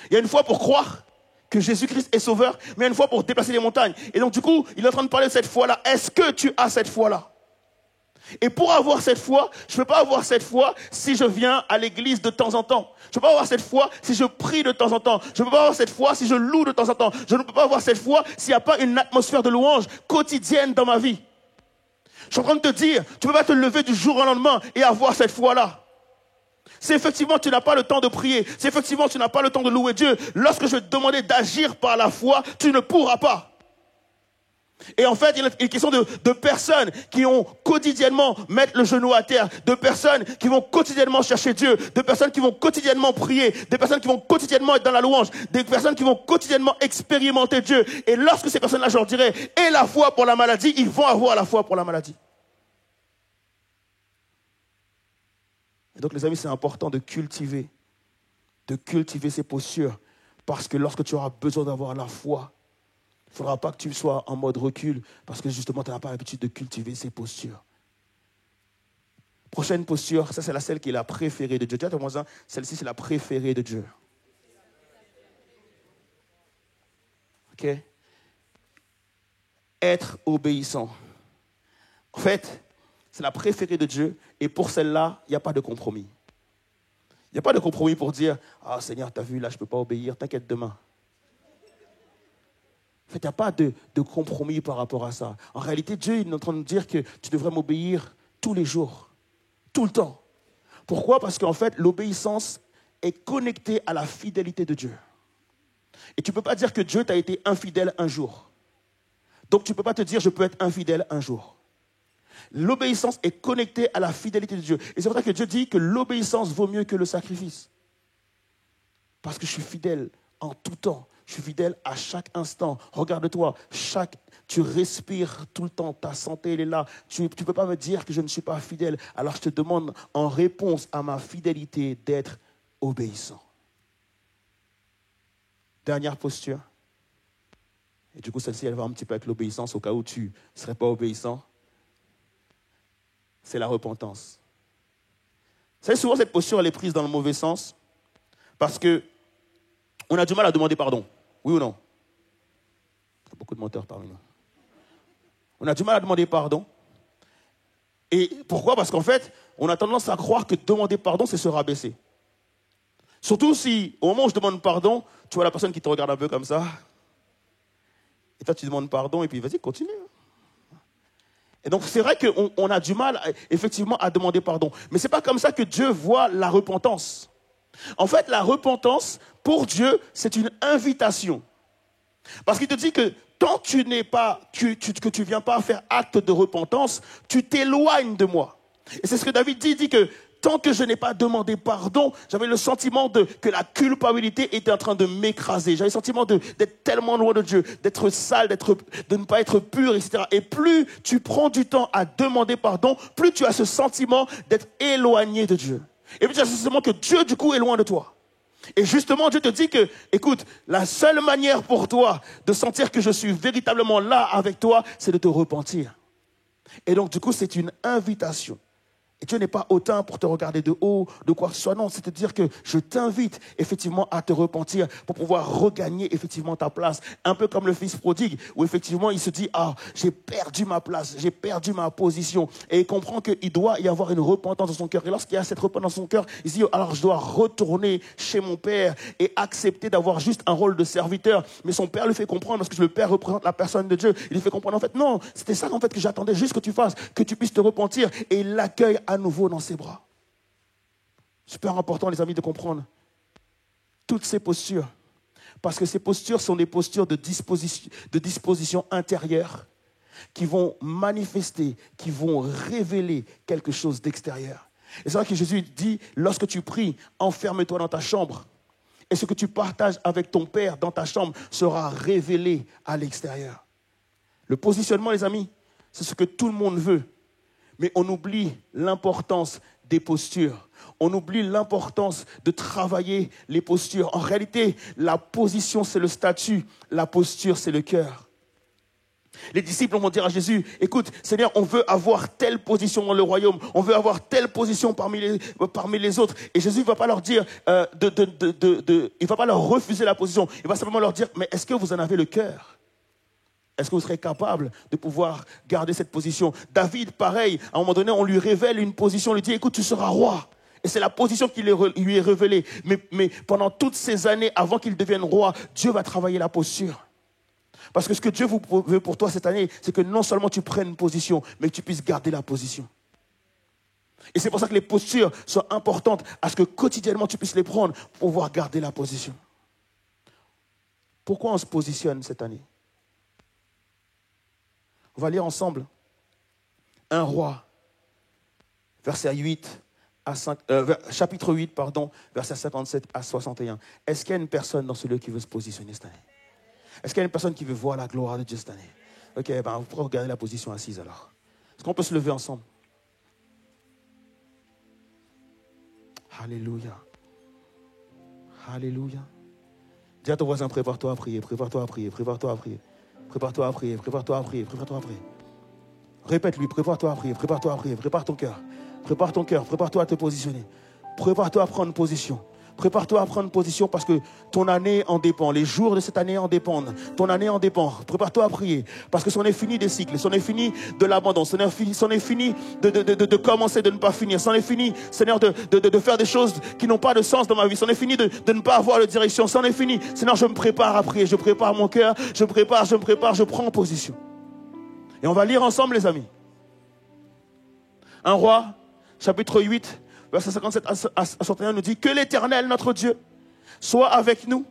Speaker 4: Il y a une foi pour croire que Jésus-Christ est sauveur, mais il y a une foi pour déplacer les montagnes. Et donc du coup, il est en train de parler de cette foi-là. Est-ce que tu as cette foi-là? Et pour avoir cette foi, je ne peux pas avoir cette foi si je viens à l'église de temps en temps. Je ne peux pas avoir cette foi si je prie de temps en temps. Je ne peux pas avoir cette foi si je loue de temps en temps. Je ne peux pas avoir cette foi s'il n'y a pas une atmosphère de louange quotidienne dans ma vie. Je suis en train de te dire, tu ne peux pas te lever du jour au lendemain et avoir cette foi-là. C'est effectivement tu n'as pas le temps de prier. C'est effectivement tu n'as pas le temps de louer Dieu. Lorsque je vais te demander d'agir par la foi, tu ne pourras pas. Et en fait, il est question de personnes qui vont quotidiennement mettre le genou à terre, de personnes qui vont quotidiennement chercher Dieu, de personnes qui vont quotidiennement prier, des personnes qui vont quotidiennement être dans la louange, des personnes qui vont quotidiennement expérimenter Dieu. Et lorsque ces personnes-là, je leur dirais, aie la foi pour la maladie, ils vont avoir la foi pour la maladie. Et donc les amis, c'est important de cultiver ces postures, parce que lorsque tu auras besoin d'avoir la foi, il ne faudra pas que tu sois en mode recul, parce que justement, tu n'as pas l'habitude de cultiver ces postures. Prochaine posture, ça c'est celle qui est la préférée de Dieu. Dis à ton voisin, celle-ci c'est la préférée de Dieu. Ok? Être obéissant. En fait, c'est la préférée de Dieu, et pour celle-là, il n'y a pas de compromis. Il n'y a pas de compromis pour dire, ah Seigneur, tu as vu, là je ne peux pas obéir, t'inquiète demain. En fait, il n'y a pas de compromis par rapport à ça. En réalité, Dieu il est en train de dire que tu devrais m'obéir tous les jours, tout le temps. Pourquoi? Parce qu'en fait, l'obéissance est connectée à la fidélité de Dieu. Et tu ne peux pas dire que Dieu t'a été infidèle un jour. Donc, tu ne peux pas te dire, je peux être infidèle un jour. L'obéissance est connectée à la fidélité de Dieu. Et c'est pour ça que Dieu dit que l'obéissance vaut mieux que le sacrifice. Parce que je suis fidèle en tout temps. Je suis fidèle à chaque instant. Regarde-toi, tu respires tout le temps. Ta santé, elle est là. Tu ne peux pas me dire que je ne suis pas fidèle. Alors je te demande, en réponse à ma fidélité, d'être obéissant. Dernière posture. Et du coup, celle-ci, elle va un petit peu avec l'obéissance au cas où tu ne serais pas obéissant. C'est la repentance. Vous savez, souvent, cette posture, elle est prise dans le mauvais sens. Parce que on a du mal à demander pardon. Oui ou non? Il y a beaucoup de menteurs parmi nous. On a du mal à demander pardon. Et pourquoi? Parce qu'en fait, on a tendance à croire que demander pardon, c'est se rabaisser. Surtout si, au moment où je demande pardon, tu vois la personne qui te regarde un peu comme ça. Et toi, tu demandes pardon et puis vas-y, continue. Et donc, c'est vrai qu'on a du mal, effectivement, à demander pardon. Mais ce n'est pas comme ça que Dieu voit la repentance. En fait, la repentance, pour Dieu, c'est une invitation. Parce qu'il te dit que tant que tu ne viens pas faire acte de repentance, tu t'éloignes de moi. Et c'est ce que David dit, il dit que tant que je n'ai pas demandé pardon, j'avais le sentiment que la culpabilité était en train de m'écraser. J'avais le sentiment d'être tellement loin de Dieu, d'être sale, de ne pas être pur, etc. Et plus tu prends du temps à demander pardon, plus tu as ce sentiment d'être éloigné de Dieu. Et puis tu as ce sentiment que Dieu, du coup, est loin de toi. Et justement, Dieu te dit que, écoute, la seule manière pour toi de sentir que je suis véritablement là avec toi, c'est de te repentir. Et donc, du coup, c'est une invitation. Et Dieu n'est pas hautain pour te regarder de haut, de quoi que ce soit. Non, c'est de dire que je t'invite effectivement à te repentir pour pouvoir regagner effectivement ta place. Un peu comme le fils prodigue, où effectivement il se dit, ah, j'ai perdu ma place, j'ai perdu ma position. Et il comprend qu'il doit y avoir une repentance dans son cœur. Et lorsqu'il y a cette repentance dans son cœur, il se dit, alors je dois retourner chez mon père et accepter d'avoir juste un rôle de serviteur. Mais son père lui fait comprendre, parce que le père représente la personne de Dieu, il lui fait comprendre, en fait, non, c'était ça en fait que j'attendais juste que tu fasses, que tu puisses te repentir. Et il l'accueille à nouveau dans ses bras. Super important, les amis, de comprendre toutes ces postures. Parce que ces postures sont des postures de disposition intérieure qui vont manifester, qui vont révéler quelque chose d'extérieur. Et c'est vrai que Jésus dit, lorsque tu pries, enferme-toi dans ta chambre. Et ce que tu partages avec ton Père dans ta chambre sera révélé à l'extérieur. Le positionnement, les amis, c'est ce que tout le monde veut. Mais on oublie l'importance des postures. On oublie l'importance de travailler les postures. En réalité, la position, c'est le statut. La posture, c'est le cœur. Les disciples vont dire à Jésus, écoute, Seigneur, on veut avoir telle position dans le royaume, on veut avoir telle position parmi les autres. Et Jésus ne va pas leur dire, il va pas leur refuser la position. Il va simplement leur dire, mais est-ce que vous en avez le cœur? Est-ce que vous serez capable de pouvoir garder cette position? David, pareil, à un moment donné, on lui révèle une position, on lui dit, écoute, tu seras roi. Et c'est la position qui lui est révélée. Mais pendant toutes ces années, avant qu'il devienne roi, Dieu va travailler la posture. Parce que ce que Dieu veut pour toi cette année, c'est que non seulement tu prennes une position, mais que tu puisses garder la position. Et c'est pour ça que les postures sont importantes, à ce que quotidiennement tu puisses les prendre pour pouvoir garder la position. Pourquoi on se positionne cette année? On va lire ensemble un roi, chapitre 8, versets 57 à 61. Est-ce qu'il y a une personne dans ce lieu qui veut se positionner cette année? Est-ce qu'il y a une personne qui veut voir la gloire de Dieu cette année? Ok, vous pourrez regarder la position assise alors. Est-ce qu'on peut se lever ensemble? Alléluia. Alléluia. Dis à ton voisin, prépare-toi à prier, prépare-toi à prier, prépare-toi à prier. Prépare-toi à prier, prépare-toi à prier, prépare-toi à prier. Répète-lui, prépare-toi à prier, prépare-toi à prier, prépare ton cœur. Prépare ton cœur, prépare-toi à te positionner. Prépare-toi à prendre position. Prépare-toi à prendre position parce que ton année en dépend. Les jours de cette année en dépendent. Ton année en dépend. Prépare-toi à prier parce que c'en est fini des cycles. C'en est fini de l'abandon. C'en est fini de commencer, de ne pas finir. C'en est fini, Seigneur, de faire des choses qui n'ont pas de sens dans ma vie. C'en est fini de ne pas avoir de direction. C'en est fini. Seigneur, je me prépare à prier. Je prépare mon cœur. Je prends position. Et on va lire ensemble, les amis. Un roi, chapitre 8, verset 57 à 61 nous dit que l'Éternel, notre Dieu, soit avec nous,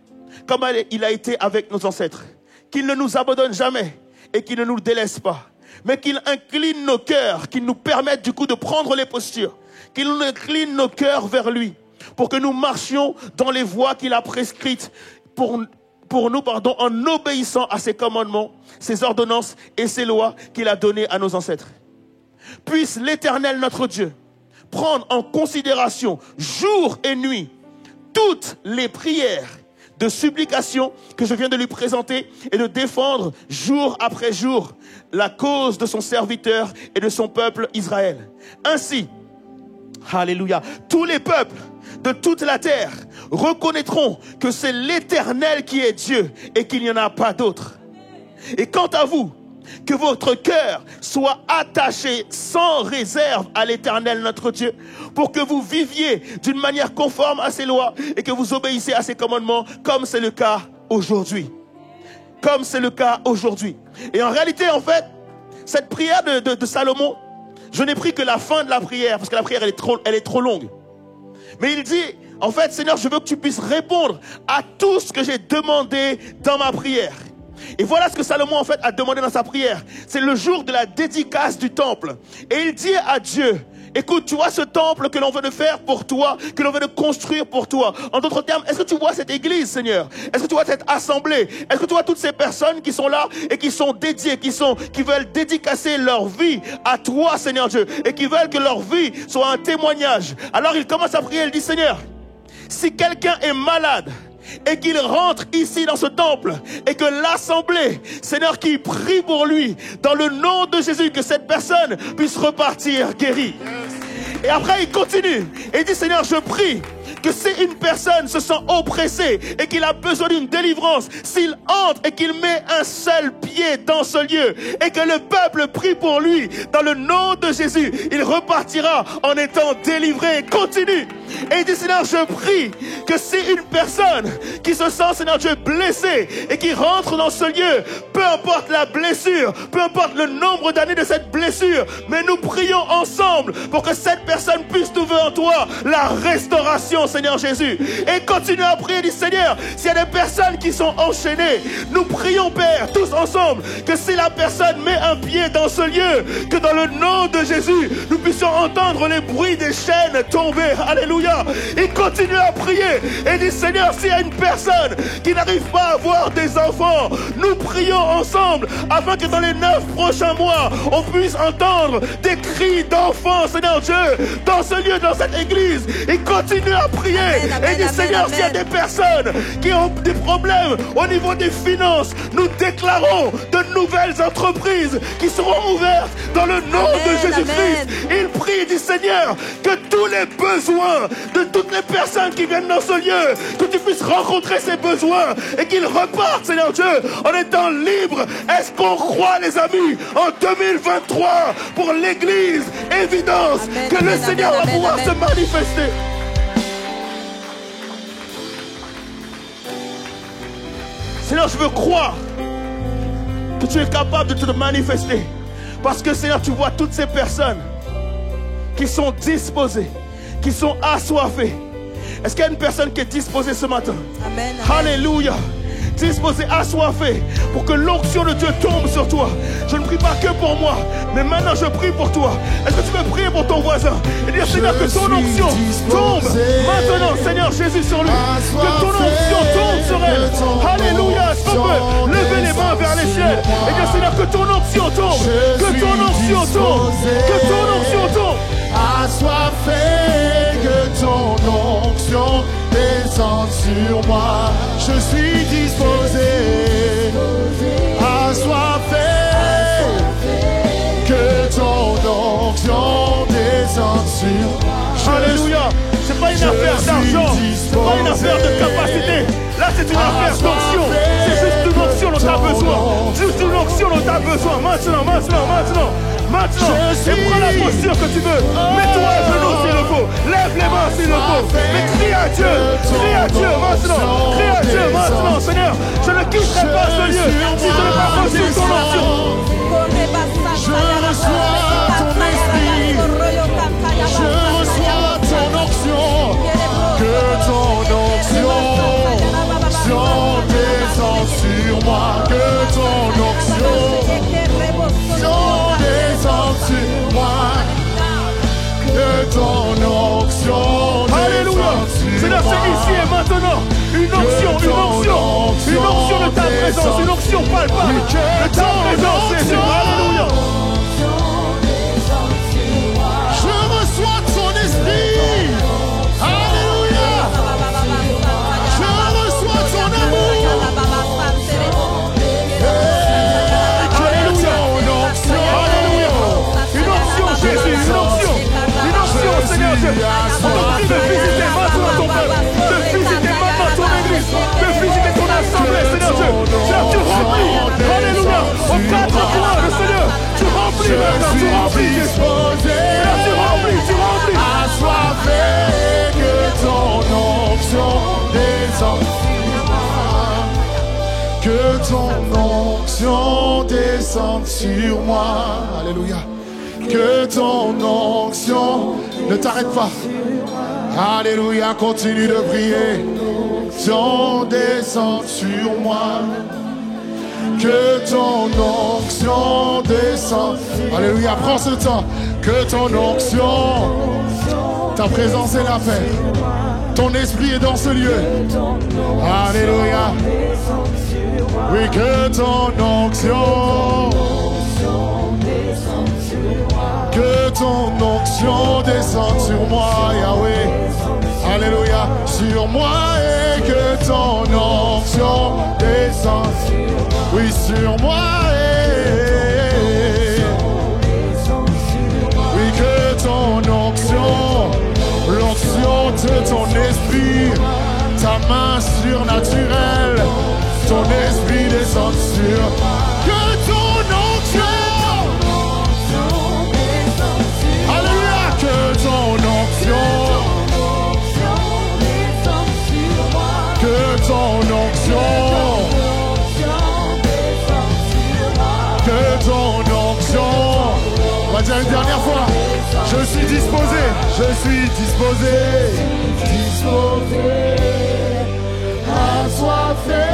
Speaker 4: comme il a été avec nos ancêtres. Qu'il ne nous abandonne jamais et qu'il ne nous délaisse pas. Mais qu'il incline nos cœurs, qu'il nous permette du coup de prendre les postures. Qu'il incline nos cœurs vers lui pour que nous marchions dans les voies qu'il a prescrites pour nous, en obéissant à ses commandements, ses ordonnances et ses lois qu'il a données à nos ancêtres. Puisse l'Éternel, notre Dieu, prendre en considération jour et nuit toutes les prières de supplication que je viens de lui présenter et de défendre jour après jour la cause de son serviteur et de son peuple Israël. Ainsi, alléluia, tous les peuples de toute la terre reconnaîtront que c'est l'Éternel qui est Dieu et qu'il n'y en a pas d'autre. Et quant à vous, que votre cœur soit attaché sans réserve à l'Éternel notre Dieu, pour que vous viviez d'une manière conforme à ses lois et que vous obéissiez à ses commandements, comme c'est le cas aujourd'hui. Comme c'est le cas aujourd'hui. Et en réalité, en fait, cette prière de Salomon, je n'ai pris que la fin de la prière, parce que la prière, elle est trop longue. Mais il dit, en fait, Seigneur, je veux que tu puisses répondre à tout ce que j'ai demandé dans ma prière. Et voilà ce que Salomon en fait a demandé dans sa prière. C'est le jour de la dédicace du temple. Et il dit à Dieu, écoute, tu vois ce temple que l'on veut de faire pour toi, que l'on veut de construire pour toi. En d'autres termes, est-ce que tu vois cette église, Seigneur? Est-ce que tu vois cette assemblée? Est-ce que tu vois toutes ces personnes qui sont là et qui sont dédiées, qui veulent dédicacer leur vie à toi, Seigneur Dieu, et qui veulent que leur vie soit un témoignage? Alors il commence à prier, il dit, Seigneur, si quelqu'un est malade, et qu'il rentre ici dans ce temple et que l'assemblée, Seigneur, qui prie pour lui dans le nom de Jésus, que cette personne puisse repartir guérie. Et après il continue et il dit, Seigneur, je prie que si une personne se sent oppressée et qu'il a besoin d'une délivrance, s'il entre et qu'il met un seul pied dans ce lieu et que le peuple prie pour lui dans le nom de Jésus, il repartira en étant délivré. Continue. Et il dit, Seigneur, je prie que si une personne qui se sent, Seigneur Dieu, blessée et qui rentre dans ce lieu, peu importe la blessure, peu importe le nombre d'années de cette blessure, mais nous prions ensemble pour que cette personne puisse trouver en toi la restauration, Seigneur Jésus. Et continue à prier, dit, Seigneur, s'il y a des personnes qui sont enchaînées, nous prions, Père, tous ensemble, que si la personne met un pied dans ce lieu, que dans le nom de Jésus, nous puissions entendre les bruits des chaînes tomber. Alléluia. Et continue à prier et dit, Seigneur, s'il y a une personne qui n'arrive pas à avoir des enfants, nous prions ensemble afin que dans les 9 prochains mois, on puisse entendre des cris d'enfants, Seigneur Dieu, dans ce lieu, dans cette église. Et continue à prier.
Speaker 1: Amen,
Speaker 4: Et dit,
Speaker 1: amen,
Speaker 4: Seigneur,
Speaker 1: amen.
Speaker 4: s'il y a des personnes qui ont des problèmes au niveau des finances, nous déclarons de nouvelles entreprises qui seront ouvertes dans le nom de Jésus-Christ. Il prie, il dit, Seigneur, que tous les besoins de toutes les personnes qui viennent dans ce lieu, que tu puisses rencontrer ces besoins et qu'ils repartent, Seigneur Dieu, en étant libres. Est-ce qu'on croit, les amis, en 2023 pour l'Église, évidence
Speaker 1: Amen,
Speaker 4: que
Speaker 1: amen,
Speaker 4: le Seigneur
Speaker 1: amen,
Speaker 4: va pouvoir
Speaker 1: amen.
Speaker 4: se manifester. Seigneur, je veux croire que tu es capable de te manifester. Parce que, Seigneur, tu vois toutes ces personnes qui sont disposées, qui sont assoiffées. Est-ce qu'il y a une personne qui est disposée ce matin?
Speaker 1: Amen, amen.
Speaker 4: Alléluia. Disposée, assoiffée, pour que l'onction de Dieu tombe sur toi. Je ne prie pas que pour moi, mais maintenant je prie pour toi. Est-ce que tu veux prier pour ton voisin et dire, Seigneur, que ton onction tombe maintenant, Seigneur Jésus, sur lui. Que ton onction tombe sur elle. Alléluia. Est-ce qu'on peut lever les mains vers les cieux et dire, Seigneur, que ton onction tombe. Que ton onction tombe. Que ton onction tombe.
Speaker 2: Assoiffé, que ton onction descende sur moi. Je suis disposé, assoiffé, que ton onction descende sur moi.
Speaker 4: Alléluia. C'est pas une affaire d'argent, c'est pas une affaire de capacité. Là, c'est une affaire d'onction. C'est juste une onction dont tu as besoin. Juste une onction dont tu as besoin. Maintenant. Et prends la posture que tu veux. Mets-toi à genoux s'il le faut. Lève les mains s'il le faut. Mais crie à Dieu. Crie à Dieu maintenant. Crie à Dieu maintenant. Seigneur, je ne quitterai pas ce lieu si je n'ai pas reçu ton onction.
Speaker 2: Je reçois ton esprit, je reçois ton onction, que ton onction descende sur moi, que ton onction descende sur moi, que ton onction
Speaker 4: Alléluia. Seigneur, c'est ici et maintenant. Une onction de ta présence, une onction palpable de ta présence, Jésus. Alléluia.
Speaker 2: Je reçois ton esprit. Alléluia. Je reçois ton amour.
Speaker 4: Alléluia. Une onction, Jésus, une onction. Une onction, Seigneur Dieu. On te prie de visiter maintenant ton peuple, de visiter maintenant ton église, de visiter ton assemblée, Seigneur Dieu. Seigneur, tu remplis. Alléluia. Aux quatre coins, le Seigneur, tu remplis maintenant, tu remplis, Jésus. Seigneur, tu remplis.
Speaker 2: Assoiffé, que ton onction descende sur moi. Que ton onction descende sur moi. Alléluia. Que ton onction ne t'arrête pas. Alléluia, continue de prier. Ton descend sur moi. Que ton onction descende. Alléluia, prends ce temps. Que ton onction, ta présence est la paix. Ton esprit est dans ce lieu. Alléluia. Oui, que ton onction, que ton onction descende sur moi, Yahweh. Alléluia, sur moi, et que ton onction descende. Oui, sur moi, oui, que ton onction, l'onction de ton esprit, ta main surnaturelle, ton esprit descend sur. Que ton onction, alléluia, que ton onction, que ton onction, que ton onction. On va dire une dernière fois. Je suis disposé, je suis disposé, assoiffé,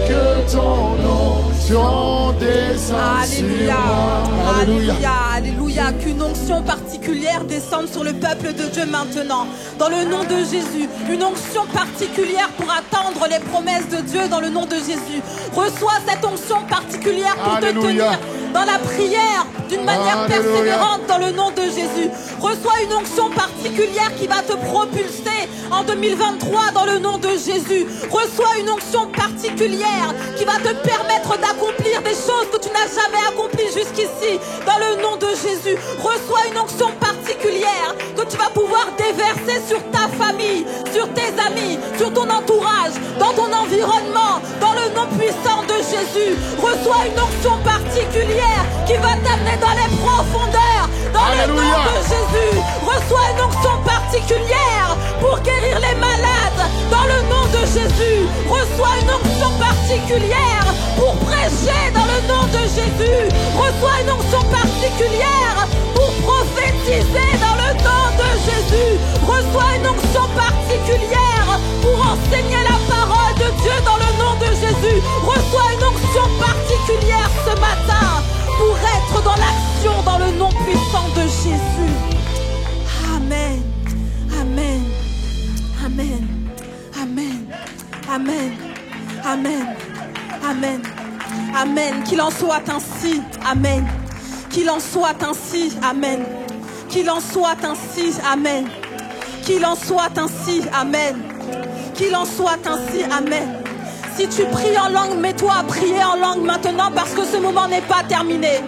Speaker 2: que ton onction descende.
Speaker 1: Alléluia,
Speaker 2: sur moi.
Speaker 1: alléluia, alléluia. Qu'une onction particulière descende sur le peuple de Dieu maintenant. Dans le nom de Jésus, une onction particulière pour attendre les promesses de Dieu dans le nom de Jésus. Reçois cette onction particulière pour
Speaker 2: Alléluia.
Speaker 1: te tenir dans la prière d'une manière
Speaker 2: Alléluia.
Speaker 1: persévérante dans le nom de Jésus. Reçois une onction particulière qui va te propulser en 2023 dans le nom de Jésus. Reçois une onction particulière qui va te permettre d'accomplir des choses que tu n'as jamais accomplies jusqu'ici dans le nom de Jésus. Reçois une onction particulière que tu vas pouvoir déverser sur ta famille, sur tes amis, sur ton entourage, dans ton environnement, dans le nom puissant de Jésus. Reçois une onction particulière qui va t'amener dans les profondeurs, dans le nom
Speaker 2: Alléluia.
Speaker 1: de Jésus. Reçois une onction particulière pour guérir les malades, dans le nom de Jésus. Reçois une onction particulière pour prêcher, dans le nom de Jésus. Reçois une onction particulière pour prophétiser, dans le nom de Jésus. Reçois une onction particulière pour enseigner la parole de Dieu, dans le nom de Jésus. Reçois une onction particulière ce matin pour être dans l'action, dans le nom puissant de Jésus. Amen. Amen. Amen. Amen. Amen. Amen. Amen. Amen. Qu'il en soit ainsi. Amen. Qu'il en soit ainsi. Amen. Qu'il en soit ainsi. Amen. Qu'il en soit ainsi. Amen. Qu'il en soit ainsi. Amen. Si tu pries en langue, mets-toi à prier en langue maintenant parce que ce moment n'est pas terminé.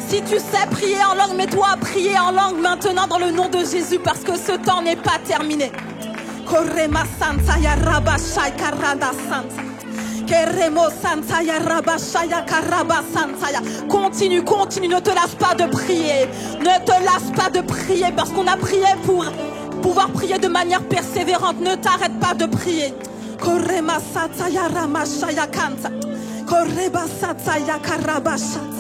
Speaker 1: Si tu sais prier en langue, mets-toi à prier en langue maintenant dans le nom de Jésus parce que ce temps n'est pas terminé. Korema santa ya rabashai karada santa. Keremo santa ya rabashai karaba santa ya. Continue, continue, ne te lasse pas de prier. Ne te lasse pas de prier parce qu'on a prié pour pouvoir prier de manière persévérante. Ne t'arrête pas de prier. Korema santa ya ramashai kanta. Koreba santa ya karabashata.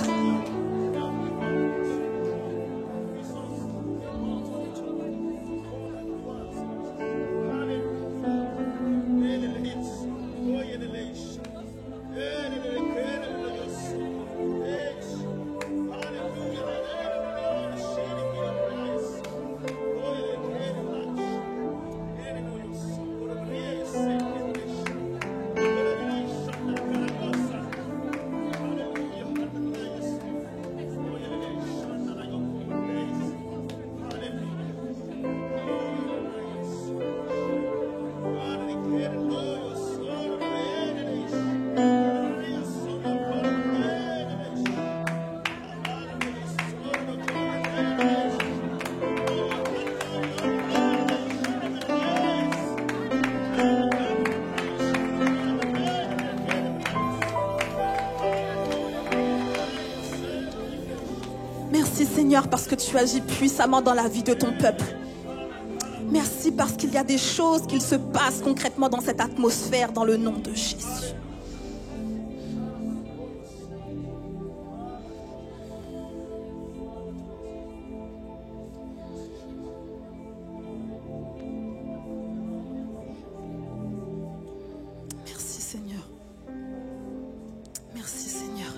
Speaker 1: Merci Seigneur parce que tu agis puissamment dans la vie de ton peuple. Merci parce qu'il y a des choses qui se passent concrètement dans cette atmosphère dans le nom de Jésus. Merci Seigneur. Merci Seigneur.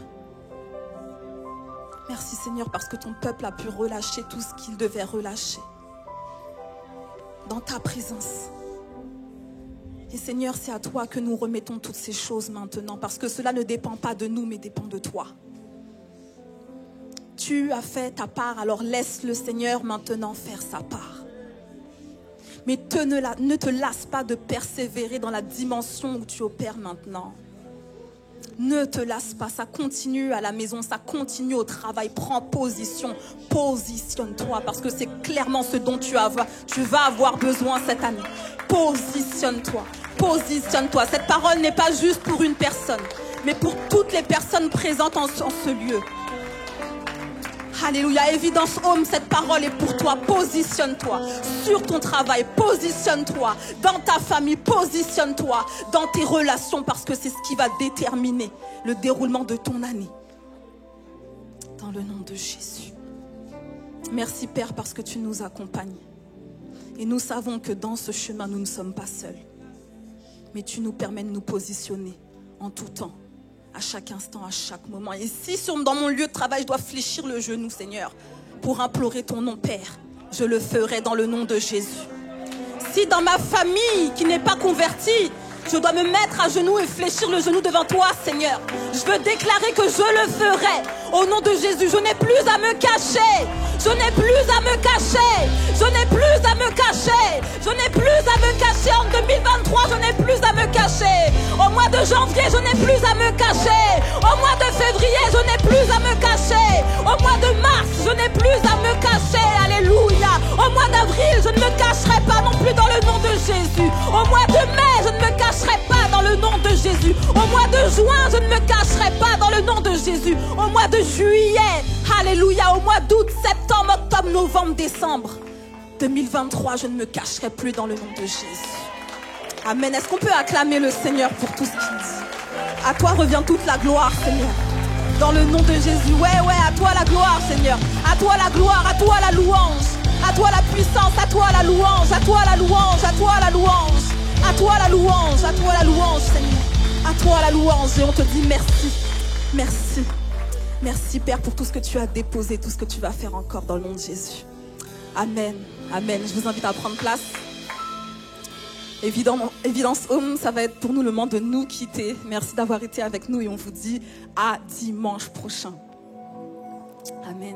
Speaker 1: Merci Seigneur parce que ton peuple a pu relâcher tout ce qu'il devait relâcher dans ta présence. Et Seigneur, c'est à toi que nous remettons toutes ces choses maintenant parce que cela ne dépend pas de nous mais dépend de toi. Tu as fait ta part, alors laisse le Seigneur maintenant faire sa part. Mais ne te lasse pas de persévérer dans la dimension où tu opères maintenant. Ne te lasse pas, ça continue à la maison, ça continue au travail. Prends position, positionne-toi parce que c'est clairement ce dont tu vas avoir besoin cette année. Positionne-toi, positionne-toi. Cette parole n'est pas juste pour une personne, mais pour toutes les personnes présentes en ce lieu. Alléluia, Évidence Home, cette parole est pour toi. Positionne-toi sur ton travail, positionne-toi dans ta famille, positionne-toi dans tes relations parce que c'est ce qui va déterminer le déroulement de ton année. Dans le nom de Jésus. Merci Père parce que tu nous accompagnes. Et nous savons que dans ce chemin, nous ne sommes pas seuls. Mais tu nous permets de nous positionner en tout temps. À chaque instant, à chaque moment. Et si dans mon lieu de travail, je dois fléchir le genou, Seigneur, pour implorer ton nom, Père, je le ferai dans le nom de Jésus. Si dans ma famille qui n'est pas convertie, Je dois me mettre à genoux et fléchir le genou devant toi, Seigneur. Je veux déclarer que je le ferai. Au nom de Jésus, je n'ai plus à me cacher. Je n'ai plus à me cacher. Je n'ai plus à me cacher. Je n'ai plus à me cacher. En 2023, je n'ai plus à me cacher. Au mois de janvier, je n'ai plus à me cacher. Au mois de février, je n'ai plus à me cacher. Au mois de mars, je n'ai plus à me cacher. Alléluia. Au mois d'avril, je ne me cacherai pas non plus dans le nom de Jésus. Au mois de mai, je ne me cacherai pas dans le nom de Jésus. Au mois de juin, je ne me cacherai pas dans le nom de Jésus. Au mois de juillet, alléluia. Au mois d'août, septembre, octobre, novembre, décembre 2023, je ne me cacherai plus dans le nom de Jésus. Amen. Est-ce qu'on peut acclamer le Seigneur pour tout ce qu'il dit? À toi revient toute la gloire, Seigneur. Dans le nom de Jésus. Ouais, à toi la gloire, Seigneur. À toi la gloire, à toi la louange. À toi la puissance, à toi la louange. À toi la louange, à toi la louange. À toi la louange, à toi la louange, Seigneur. À toi la louange. Et on te dit merci. Merci. Merci, Père, pour tout ce que tu as déposé, tout ce que tu vas faire encore dans le nom de Jésus. Amen. Amen. Je vous invite à prendre place. Évidence Home, ça va être pour nous le moment de nous quitter. Merci d'avoir été avec nous et on vous dit à dimanche prochain. Amen.